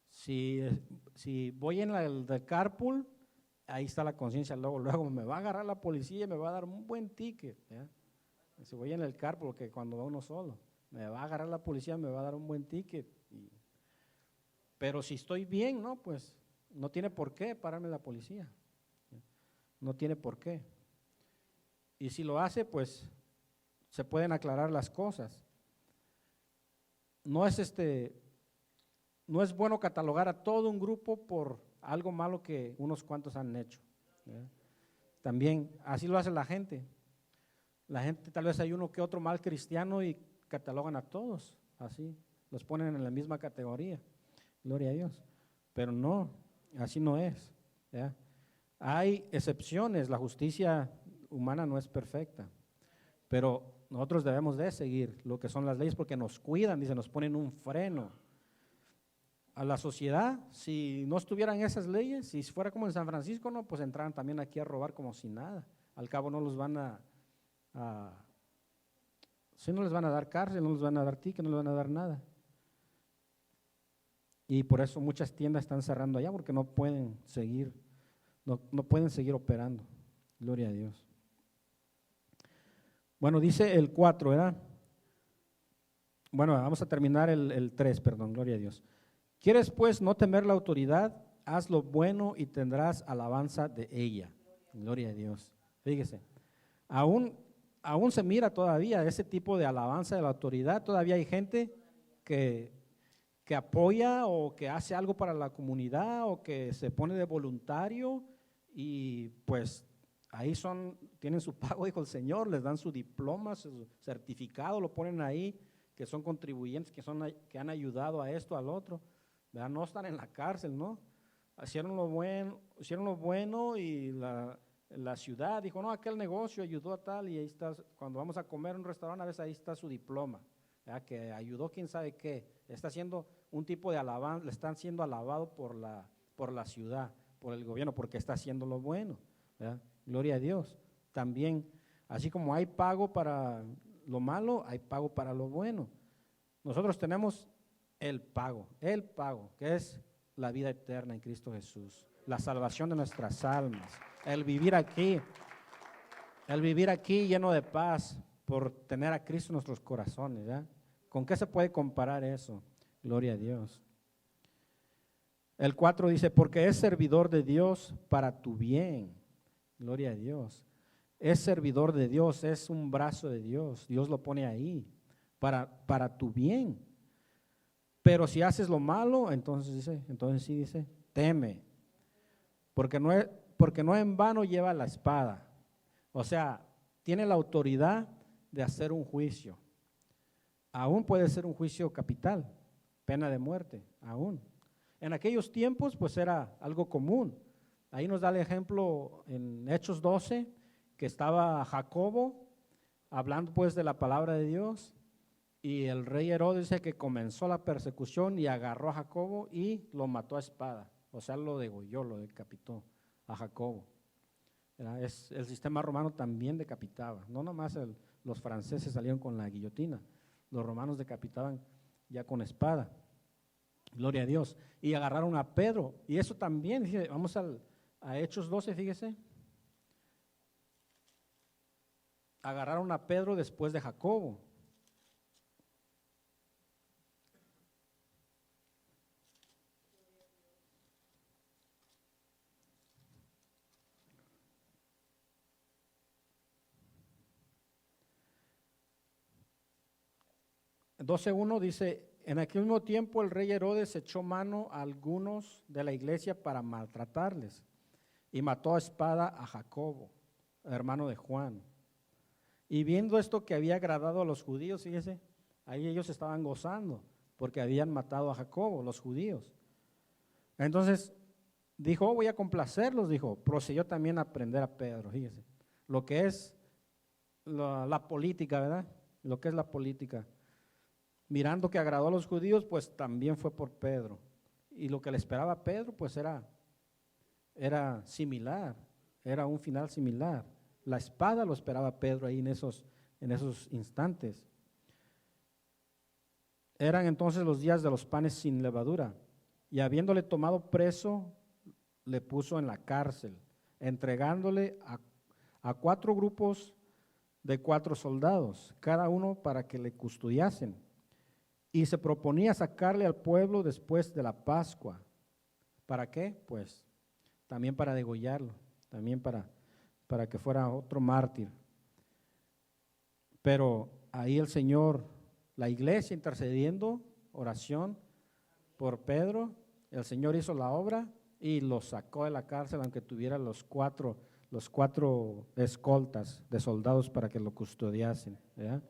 Si voy en el del carpool, ahí está la conciencia, luego me va a agarrar la policía y me va a dar un buen ticket, ¿verdad? Si voy en el carpool, que cuando va uno solo, me va a agarrar la policía, me va a dar un buen ticket. Pero si estoy bien, no, pues no tiene por qué pararme la policía. No tiene por qué. Y si lo hace, pues se pueden aclarar las cosas. No es bueno catalogar a todo un grupo por algo malo que unos cuantos han hecho, ¿verdad? También así lo hace la gente. La gente, tal vez hay uno que otro mal cristiano y catalogan a todos, así, los ponen en la misma categoría. Gloria a Dios. Pero no, así no es, ¿verdad? Hay excepciones, la justicia humana no es perfecta, pero nosotros debemos de seguir lo que son las leyes porque nos cuidan, dice, nos ponen un freno. A la sociedad, si no estuvieran esas leyes, si fuera como en San Francisco, no, pues entraran también aquí a robar como si nada. Al cabo no los van si no les van a dar cárcel, no les van a dar ticket, no les van a dar nada. Y por eso muchas tiendas están cerrando allá porque no pueden seguir operando. Gloria a Dios. Bueno, dice el 4, ¿verdad? Bueno, vamos a terminar el 3, perdón, gloria a Dios. ¿Quieres pues no temer la autoridad? Haz lo bueno y tendrás alabanza de ella. Gloria a Dios. Fíjese, aún se mira todavía ese tipo de alabanza de la autoridad. Todavía hay gente que apoya o que hace algo para la comunidad o que se pone de voluntario y pues ahí tienen su pago, dijo el Señor, les dan su diploma, su certificado, lo ponen ahí, que son contribuyentes, que han ayudado a esto, al otro, ¿verdad? No están en la cárcel, ¿no? Hicieron lo bueno y la ciudad dijo, no, aquel negocio ayudó a tal y ahí está, cuando vamos a comer en un restaurante, a veces ahí está su diploma, ¿verdad? Que ayudó quién sabe qué, está haciendo un tipo de alabanza, le están siendo alabado por la ciudad, por el gobierno, porque está haciendo lo bueno, ¿verdad? Gloria a Dios. También, así como hay pago para lo malo, hay pago para lo bueno. Nosotros tenemos el pago, que es la vida eterna en Cristo Jesús, la salvación de nuestras almas, el vivir aquí lleno de paz por tener a Cristo en nuestros corazones, ¿verdad? ¿Con qué se puede comparar eso? Gloria a Dios. El 4 dice, porque es servidor de Dios para tu bien. Gloria a Dios. Es servidor de Dios, es un brazo de Dios. Dios lo pone ahí para tu bien. Pero si haces lo malo, entonces sí dice, teme. Porque no en vano lleva la espada. O sea, tiene la autoridad de hacer un juicio. Aún puede ser un juicio capital, pena de muerte, aún. En aquellos tiempos, pues era algo común. Ahí nos da el ejemplo en Hechos 12, que estaba Jacobo hablando pues de la palabra de Dios y el rey Herodes dice que comenzó la persecución y agarró a Jacobo y lo mató a espada. O sea, lo degolló, lo decapitó a Jacobo. ¿verdad? El sistema romano también decapitaba, no nomás los franceses salieron con la guillotina, los romanos decapitaban ya con espada. Gloria a Dios. Y agarraron a Pedro. Y eso también, fíjate, vamos a Hechos 12, fíjese. Agarraron a Pedro después de Jacobo. En 12:1 dice, en aquel mismo tiempo el rey Herodes echó mano a algunos de la iglesia para maltratarles y mató a espada a Jacobo, hermano de Juan. Y viendo esto que había agradado a los judíos, fíjese, ahí ellos estaban gozando porque habían matado a Jacobo, los judíos. Entonces dijo, voy a complacerlos, dijo, procedió también a prender a Pedro, fíjese, lo que es la política, ¿verdad? Lo que es la política. Mirando que agradó a los judíos, pues también fue por Pedro. Y lo que le esperaba a Pedro, pues era similar, era un final similar. La espada lo esperaba Pedro ahí en esos instantes. Eran entonces los días de los panes sin levadura, y habiéndole tomado preso, le puso en la cárcel, entregándole a 4 grupos de 4 soldados, cada uno para que le custodiasen. Y se proponía sacarle al pueblo después de la Pascua. ¿Para qué? Pues también para degollarlo, también para que fuera otro mártir. Pero ahí el Señor, la iglesia intercediendo, oración por Pedro, el Señor hizo la obra y lo sacó de la cárcel, aunque tuviera los cuatro escoltas de soldados para que lo custodiasen, ¿verdad?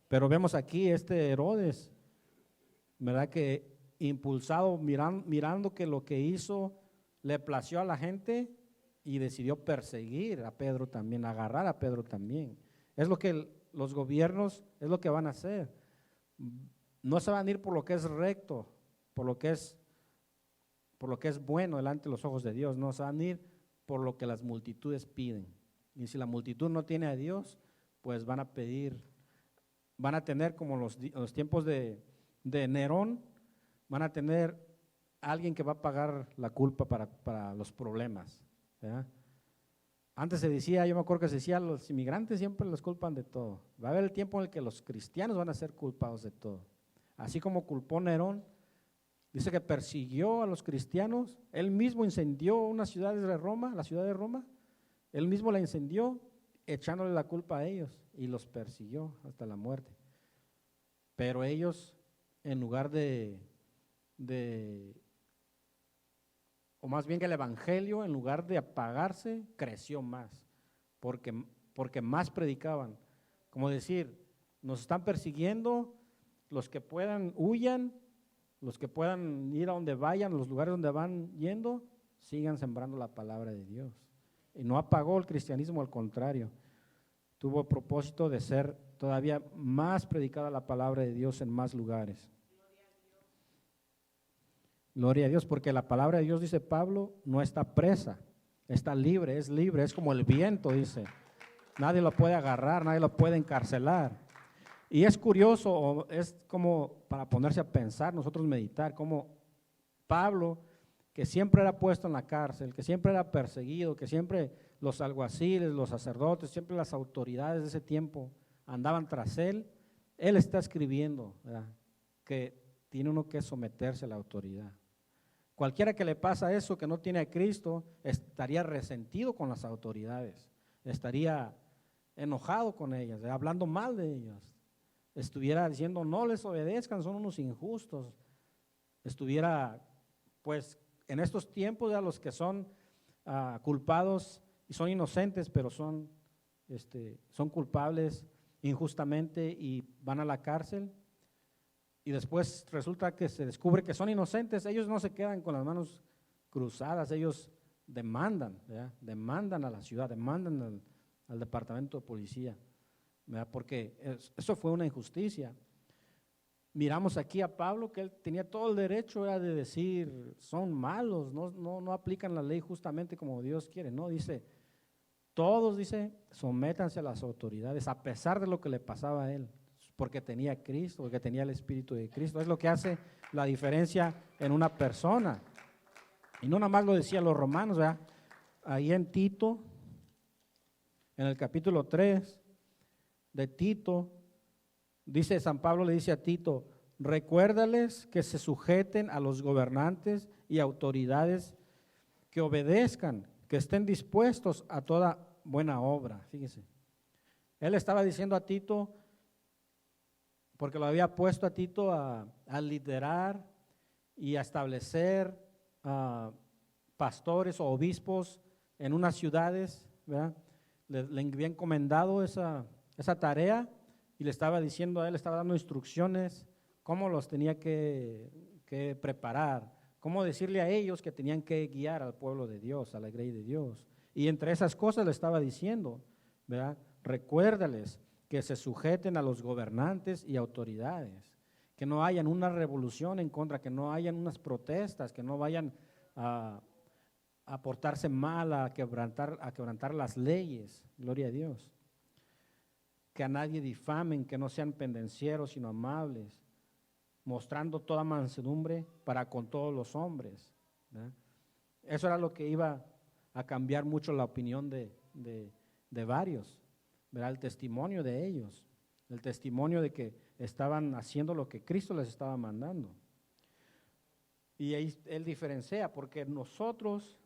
Pero vemos aquí Herodes, ¿verdad? Que impulsado, mirando que lo que hizo le plació a la gente y decidió perseguir a Pedro también, agarrar a Pedro también. Es lo que los gobiernos, es lo que van a hacer. No se van a ir por lo que es recto, por lo que es bueno delante de los ojos de Dios, no, se van a ir por lo que las multitudes piden. Y si la multitud no tiene a Dios, pues van a tener como los tiempos de Nerón, van a tener alguien que va a pagar la culpa para los problemas, ¿verdad? Antes se decía, yo me acuerdo que se decía, los inmigrantes siempre los culpan de todo. Va a haber el tiempo en el que los cristianos van a ser culpados de todo. Así como culpó Nerón, dice que persiguió a los cristianos, él mismo incendió una ciudad de Roma, la ciudad de Roma, él mismo la incendió echándole la culpa a ellos y los persiguió hasta la muerte. Pero ellos, en lugar o más bien que el evangelio, en lugar de apagarse, creció más, porque más predicaban. Como decir, nos están persiguiendo, los que puedan huyan, los que puedan ir a donde vayan, los lugares donde van yendo, sigan sembrando la palabra de Dios. Y no apagó el cristianismo, al contrario, tuvo propósito de ser todavía más predicada la palabra de Dios en más lugares. Gloria a Dios, porque la palabra de Dios, dice Pablo, no está presa, está libre, es como el viento, dice. Nadie lo puede agarrar, nadie lo puede encarcelar. Y es curioso, es como para ponerse a pensar, nosotros meditar, como Pablo, que siempre era puesto en la cárcel, que siempre era perseguido, que siempre los alguaciles, los sacerdotes, siempre las autoridades de ese tiempo andaban tras él está escribiendo, ¿verdad?, que tiene uno que someterse a la autoridad. Cualquiera que le pasa eso, que no tiene a Cristo, estaría resentido con las autoridades, estaría enojado con ellas, hablando mal de ellas, estuviera diciendo no les obedezcan, son unos injustos, estuviera pues en estos tiempos ya los que son culpados y son inocentes, pero son culpables injustamente y van a la cárcel. Y después resulta que se descubre que son inocentes, ellos no se quedan con las manos cruzadas, ellos demandan, ¿verdad?, demandan a la ciudad, demandan al departamento de policía, ¿verdad?, porque eso fue una injusticia. Miramos aquí a Pablo que él tenía todo el derecho, ¿verdad?, de decir son malos, no aplican la ley justamente como Dios quiere, no, dice Todos, dice, sométanse a las autoridades, a pesar de lo que le pasaba a él, porque tenía Cristo, porque tenía el Espíritu de Cristo. Es lo que hace la diferencia en una persona. Y no nada más lo decían los romanos, ¿verdad? Ahí en Tito, en el capítulo 3 de Tito, dice San Pablo, le dice a Tito, recuérdales que se sujeten a los gobernantes y autoridades, que obedezcan, que estén dispuestos a toda buena obra. Fíjese, él estaba diciendo a Tito, porque lo había puesto a Tito a liderar y a establecer pastores o obispos en unas ciudades, ¿verdad? Le había encomendado esa tarea y le estaba diciendo a él, estaba dando instrucciones, cómo los tenía que preparar, cómo decirle a ellos que tenían que guiar al pueblo de Dios, a la iglesia de Dios. Y entre esas cosas le estaba diciendo, ¿verdad? Recuérdales que se sujeten a los gobernantes y autoridades, que no hayan una revolución en contra, que no hayan unas protestas, que no vayan a portarse mal, a quebrantar las leyes, gloria a Dios. Que a nadie difamen, que no sean pendencieros, sino amables, mostrando toda mansedumbre para con todos los hombres, ¿verdad? Eso era lo que iba a cambiar mucho la opinión de varios, ¿verdad? El testimonio de ellos, el testimonio de que estaban haciendo lo que Cristo les estaba mandando. Y ahí él diferencia, porque nosotros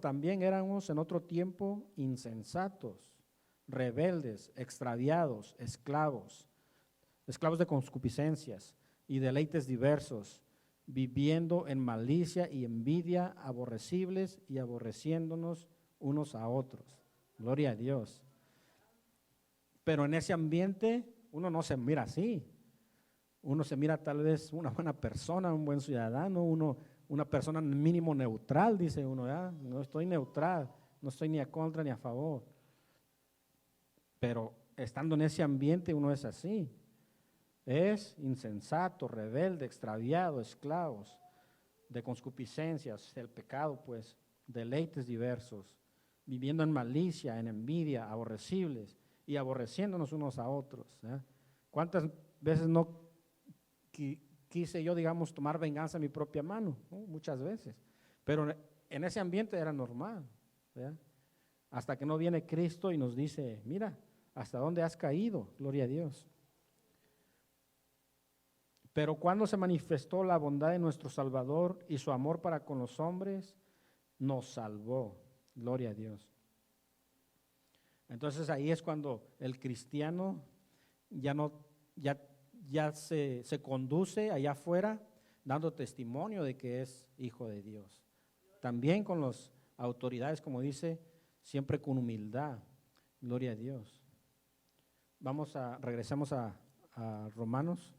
también éramos en otro tiempo insensatos, rebeldes, extraviados, esclavos de concupiscencias y deleites diversos, viviendo en malicia y envidia, aborrecibles y aborreciéndonos unos a otros. Gloria a Dios. Pero en ese ambiente uno no se mira así. Uno se mira tal vez una buena persona, un buen ciudadano, una persona mínimo neutral, dice uno, ¿ya? No estoy neutral, no estoy ni a contra ni a favor. Pero estando en ese ambiente uno es así. Es insensato, rebelde, extraviado, esclavos de concupiscencias, el pecado, pues, deleites diversos, viviendo en malicia, en envidia, aborrecibles y aborreciéndonos unos a otros, ¿eh? ¿Cuántas veces no quise yo, digamos, tomar venganza en mi propia mano? Muchas veces, pero en ese ambiente era normal, ¿verdad? Hasta que no viene Cristo y nos dice, mira, ¿hasta dónde has caído? Gloria a Dios. Pero cuando se manifestó la bondad de nuestro Salvador y su amor para con los hombres, nos salvó. Gloria a Dios. Entonces ahí es cuando el cristiano ya se conduce allá afuera dando testimonio de que es hijo de Dios. También con las autoridades, como dice, siempre con humildad. Gloria a Dios. Regresamos a Romanos.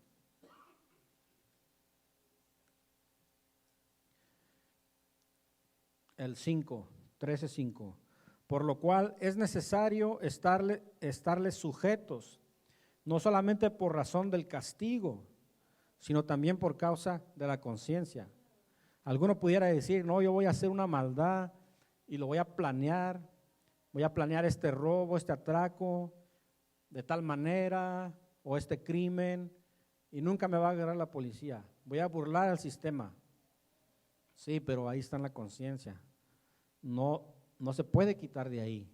El 13:5. Por lo cual es necesario estarles sujetos, no solamente por razón del castigo, sino también por causa de la conciencia. Alguno pudiera decir, no, yo voy a hacer una maldad y lo voy a planear este robo, este atraco, de tal manera, o este crimen, y nunca me va a agarrar la policía. Voy a burlar al sistema. Sí, pero ahí está en la conciencia. No se puede quitar de ahí,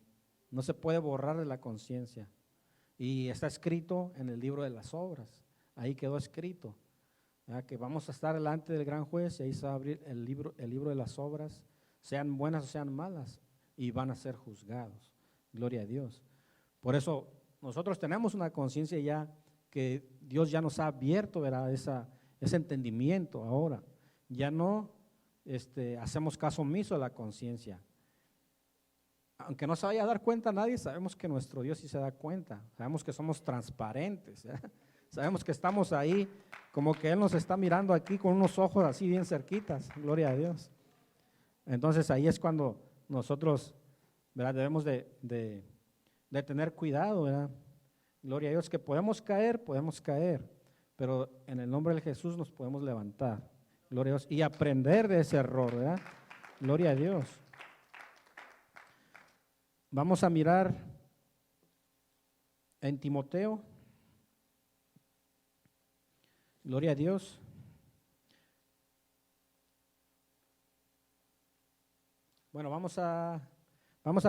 no se puede borrar de la conciencia. Y está escrito en el libro de las obras, ahí quedó escrito, ¿verdad? Que vamos a estar delante del gran juez y ahí se va a abrir el libro de las obras, sean buenas o sean malas, y van a ser juzgados. Gloria a Dios. Por eso nosotros tenemos una conciencia ya que Dios ya nos ha abierto, ¿verdad? Ese entendimiento ahora. Ya no hacemos caso omiso a la conciencia. Aunque no se vaya a dar cuenta nadie, sabemos que nuestro Dios sí se da cuenta. Sabemos que somos transparentes, ¿eh? Sabemos que estamos ahí, como que Él nos está mirando aquí con unos ojos así bien cerquitas. Gloria a Dios. Entonces ahí es cuando nosotros, ¿verdad? Debemos de tener cuidado, ¿verdad? Gloria a Dios, que podemos caer, pero en el nombre de Jesús nos podemos levantar. Gloria a Dios. Y aprender de ese error, ¿verdad? Gloria a Dios. Vamos a mirar en Timoteo. Gloria a Dios. Bueno, vamos a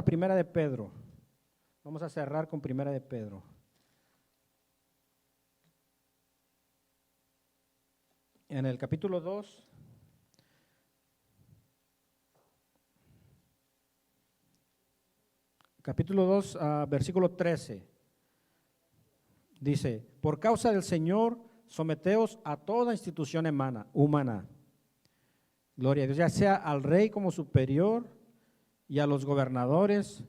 Primera de Pedro. Vamos a cerrar con Primera de Pedro. En el capítulo 2. Capítulo 2, versículo 13. Dice, por causa del Señor, someteos a toda institución humana. Gloria a Dios, ya sea al rey como superior y a los gobernadores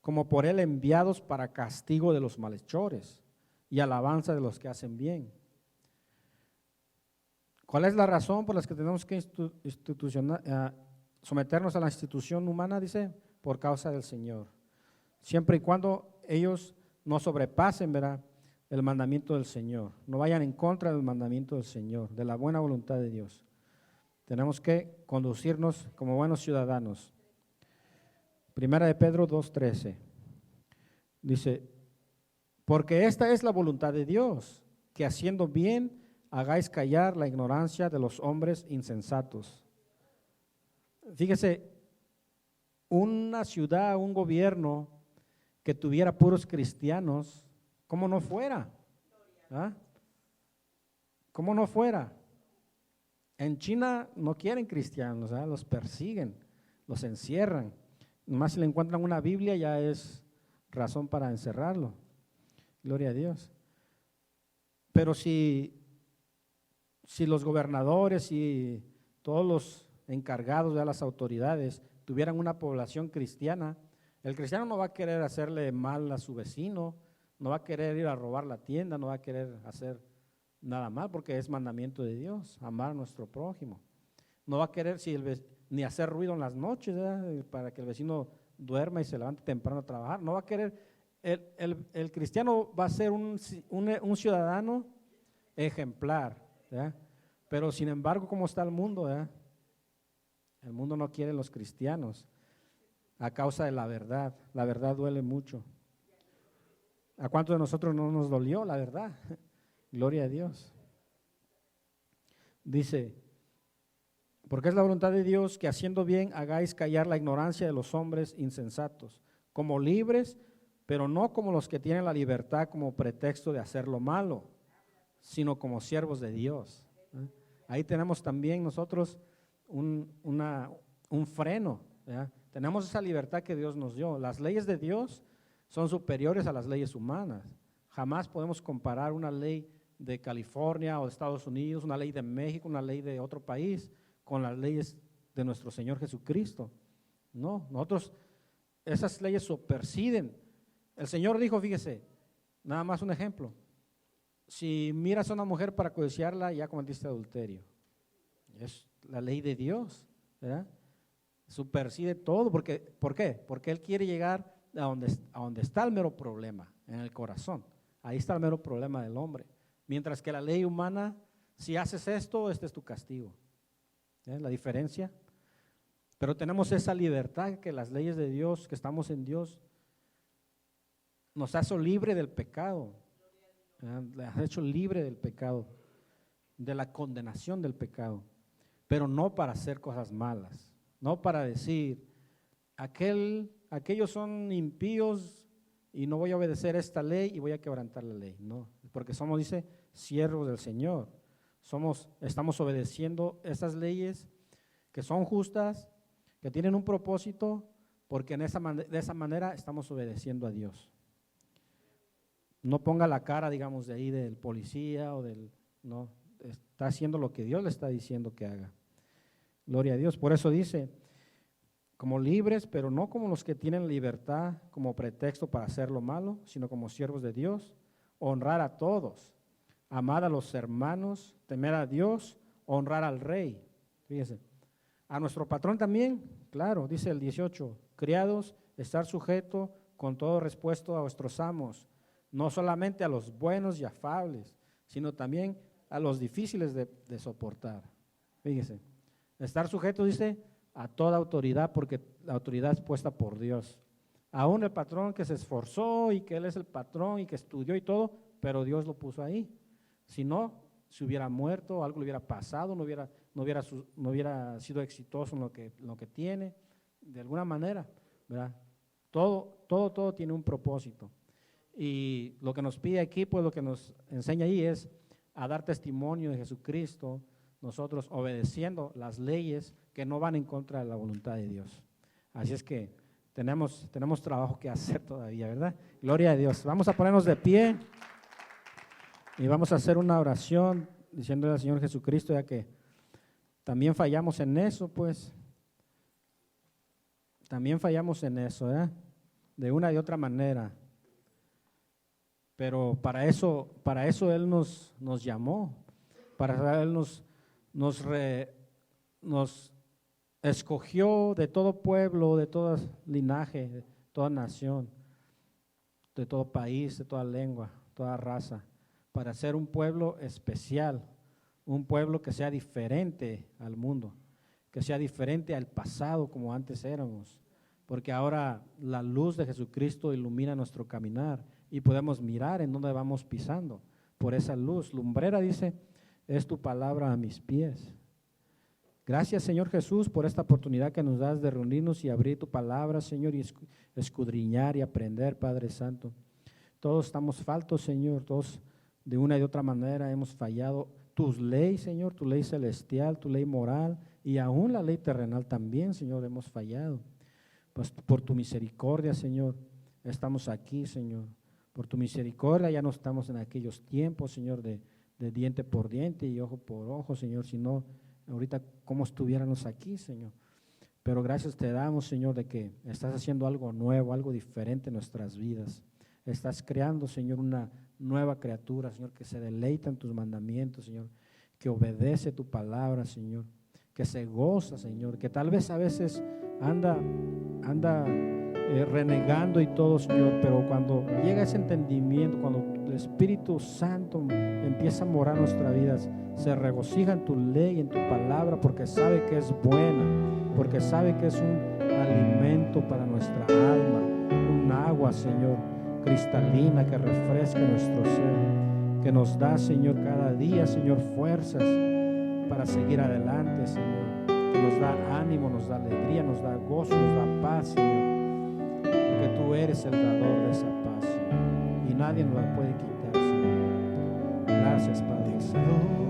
como por él enviados para castigo de los malhechores y alabanza de los que hacen bien. ¿Cuál es la razón por la que tenemos que someternos a la institución humana? Dice, por causa del Señor. Siempre y cuando ellos no sobrepasen, ¿verdad?, el mandamiento del Señor, no vayan en contra del mandamiento del Señor, de la buena voluntad de Dios. Tenemos que conducirnos como buenos ciudadanos. Primera de Pedro 2:13 dice, porque esta es la voluntad de Dios, que haciendo bien hagáis callar la ignorancia de los hombres insensatos. Fíjese, una ciudad, un gobierno que tuviera puros cristianos, ¿cómo no fuera? ¿Ah? ¿Cómo no fuera? En China no quieren cristianos, ¿ah? Los persiguen, los encierran. Nomás si le encuentran una Biblia ya es razón para encerrarlo. Gloria a Dios. Pero si los gobernadores y todos los encargados de las autoridades tuvieran una población cristiana, el cristiano no va a querer hacerle mal a su vecino, no va a querer ir a robar la tienda, no va a querer hacer nada mal porque es mandamiento de Dios, amar a nuestro prójimo. No va a querer ni hacer ruido en las noches, ¿verdad?, para que el vecino duerma y se levante temprano a trabajar. No va a querer, el cristiano va a ser un ciudadano ejemplar, ¿verdad? Pero sin embargo, ¿cómo está el mundo? ¿Verdad? El mundo no quiere los cristianos a causa de la verdad. La verdad duele mucho. ¿A cuántos de nosotros no nos dolió la verdad? Gloria a Dios. Dice, porque es la voluntad de Dios que haciendo bien hagáis callar la ignorancia de los hombres insensatos, como libres, pero no como los que tienen la libertad como pretexto de hacer lo malo, sino como siervos de Dios. Ahí tenemos también nosotros un freno, ¿verdad? Tenemos esa libertad que Dios nos dio. Las leyes de Dios son superiores a las leyes humanas. Jamás podemos comparar una ley de California o de Estados Unidos, una ley de México, una ley de otro país, con las leyes de nuestro Señor Jesucristo. No, nosotros, esas leyes supersiden. El Señor dijo, fíjese, nada más un ejemplo, si miras a una mujer para codiciarla, ya cometiste adulterio. Es la ley de Dios, ¿verdad? Superside todo. ¿Por qué? Porque Él quiere llegar a donde está el mero problema, en el corazón. Ahí está el mero problema del hombre. Mientras que la ley humana, si haces esto, este es tu castigo. La diferencia. Pero tenemos esa libertad que las leyes de Dios, que estamos en Dios, nos ha hecho libre del pecado. Le ha hecho libre del pecado, de la condenación del pecado. Pero no para hacer cosas malas, no para decir, aquellos son impíos y no voy a obedecer esta ley y voy a quebrantar la ley. No, porque somos, dice, siervos del Señor. Estamos obedeciendo esas leyes que son justas, que tienen un propósito, porque de esa manera estamos obedeciendo a Dios. No ponga la cara, digamos, de ahí del policía no, está haciendo lo que Dios le está diciendo que haga. Gloria a Dios. Por eso dice, como libres, pero no como los que tienen libertad como pretexto para hacer lo malo, sino como siervos de Dios, honrar a todos, amar a los hermanos, temer a Dios, honrar al rey. Fíjense, a nuestro patrón también, claro, dice el 18, criados, estar sujeto con todo respeto a vuestros amos, no solamente a los buenos y afables, sino también a los difíciles de soportar. Fíjense, estar sujeto, dice, a toda autoridad, porque la autoridad es puesta por Dios. Aún el patrón que se esforzó y que él es el patrón y que estudió y todo, pero Dios lo puso ahí. Si no, se hubiera muerto, algo le hubiera pasado, no hubiera sido exitoso en lo que tiene, de alguna manera, ¿verdad? Todo tiene un propósito. Y lo que nos pide aquí, pues lo que nos enseña ahí es a dar testimonio de Jesucristo, nosotros obedeciendo las leyes que no van en contra de la voluntad de Dios. Así es que tenemos trabajo que hacer todavía, ¿verdad? Gloria a Dios. Vamos a ponernos de pie y vamos a hacer una oración diciéndole al Señor Jesucristo, ya que también fallamos en eso, pues. También fallamos en eso, ¿verdad? De una y otra manera. Pero para eso Él nos llamó, para Él nos escogió de todo pueblo, de todo linaje, de toda nación, de todo país, de toda lengua, toda raza, para ser un pueblo especial, un pueblo que sea diferente al mundo, que sea diferente al pasado como antes éramos, porque ahora la luz de Jesucristo ilumina nuestro caminar y podemos mirar en dónde vamos pisando por esa luz. Lumbrera dice, es tu palabra a mis pies. Gracias, Señor Jesús, por esta oportunidad que nos das de reunirnos y abrir tu palabra, Señor, y escudriñar y aprender, Padre Santo. Todos estamos faltos, Señor, todos de una y de otra manera hemos fallado. Tu ley, Señor, tu ley celestial, tu ley moral y aún la ley terrenal también, Señor, hemos fallado. Pues por tu misericordia, Señor, estamos aquí, Señor. Por tu misericordia ya no estamos en aquellos tiempos, Señor, de diente por diente y ojo por ojo, Señor, sino ahorita como estuviéramos aquí, Señor. Pero gracias te damos, Señor, de que estás haciendo algo nuevo, algo diferente en nuestras vidas. Estás creando, Señor, una nueva criatura, Señor, que se deleita en tus mandamientos, Señor, que obedece tu palabra, Señor, que se goza, Señor, que tal vez a veces anda renegando y todo, Señor, pero cuando llega ese entendimiento, cuando el Espíritu Santo empieza a morar en nuestras vidas, se regocija en tu ley, en tu palabra, porque sabe que es buena, porque sabe que es un alimento para nuestra alma, un agua, Señor, cristalina que refresca nuestro ser, que nos da, Señor, cada día, Señor, fuerzas para seguir adelante, Señor, que nos da ánimo, nos da alegría, nos da gozo, nos da paz, Señor, porque tú eres el dador de esa paz, Señor, y nadie nos la puede quitar, Señor. Gracias, Padre Santo.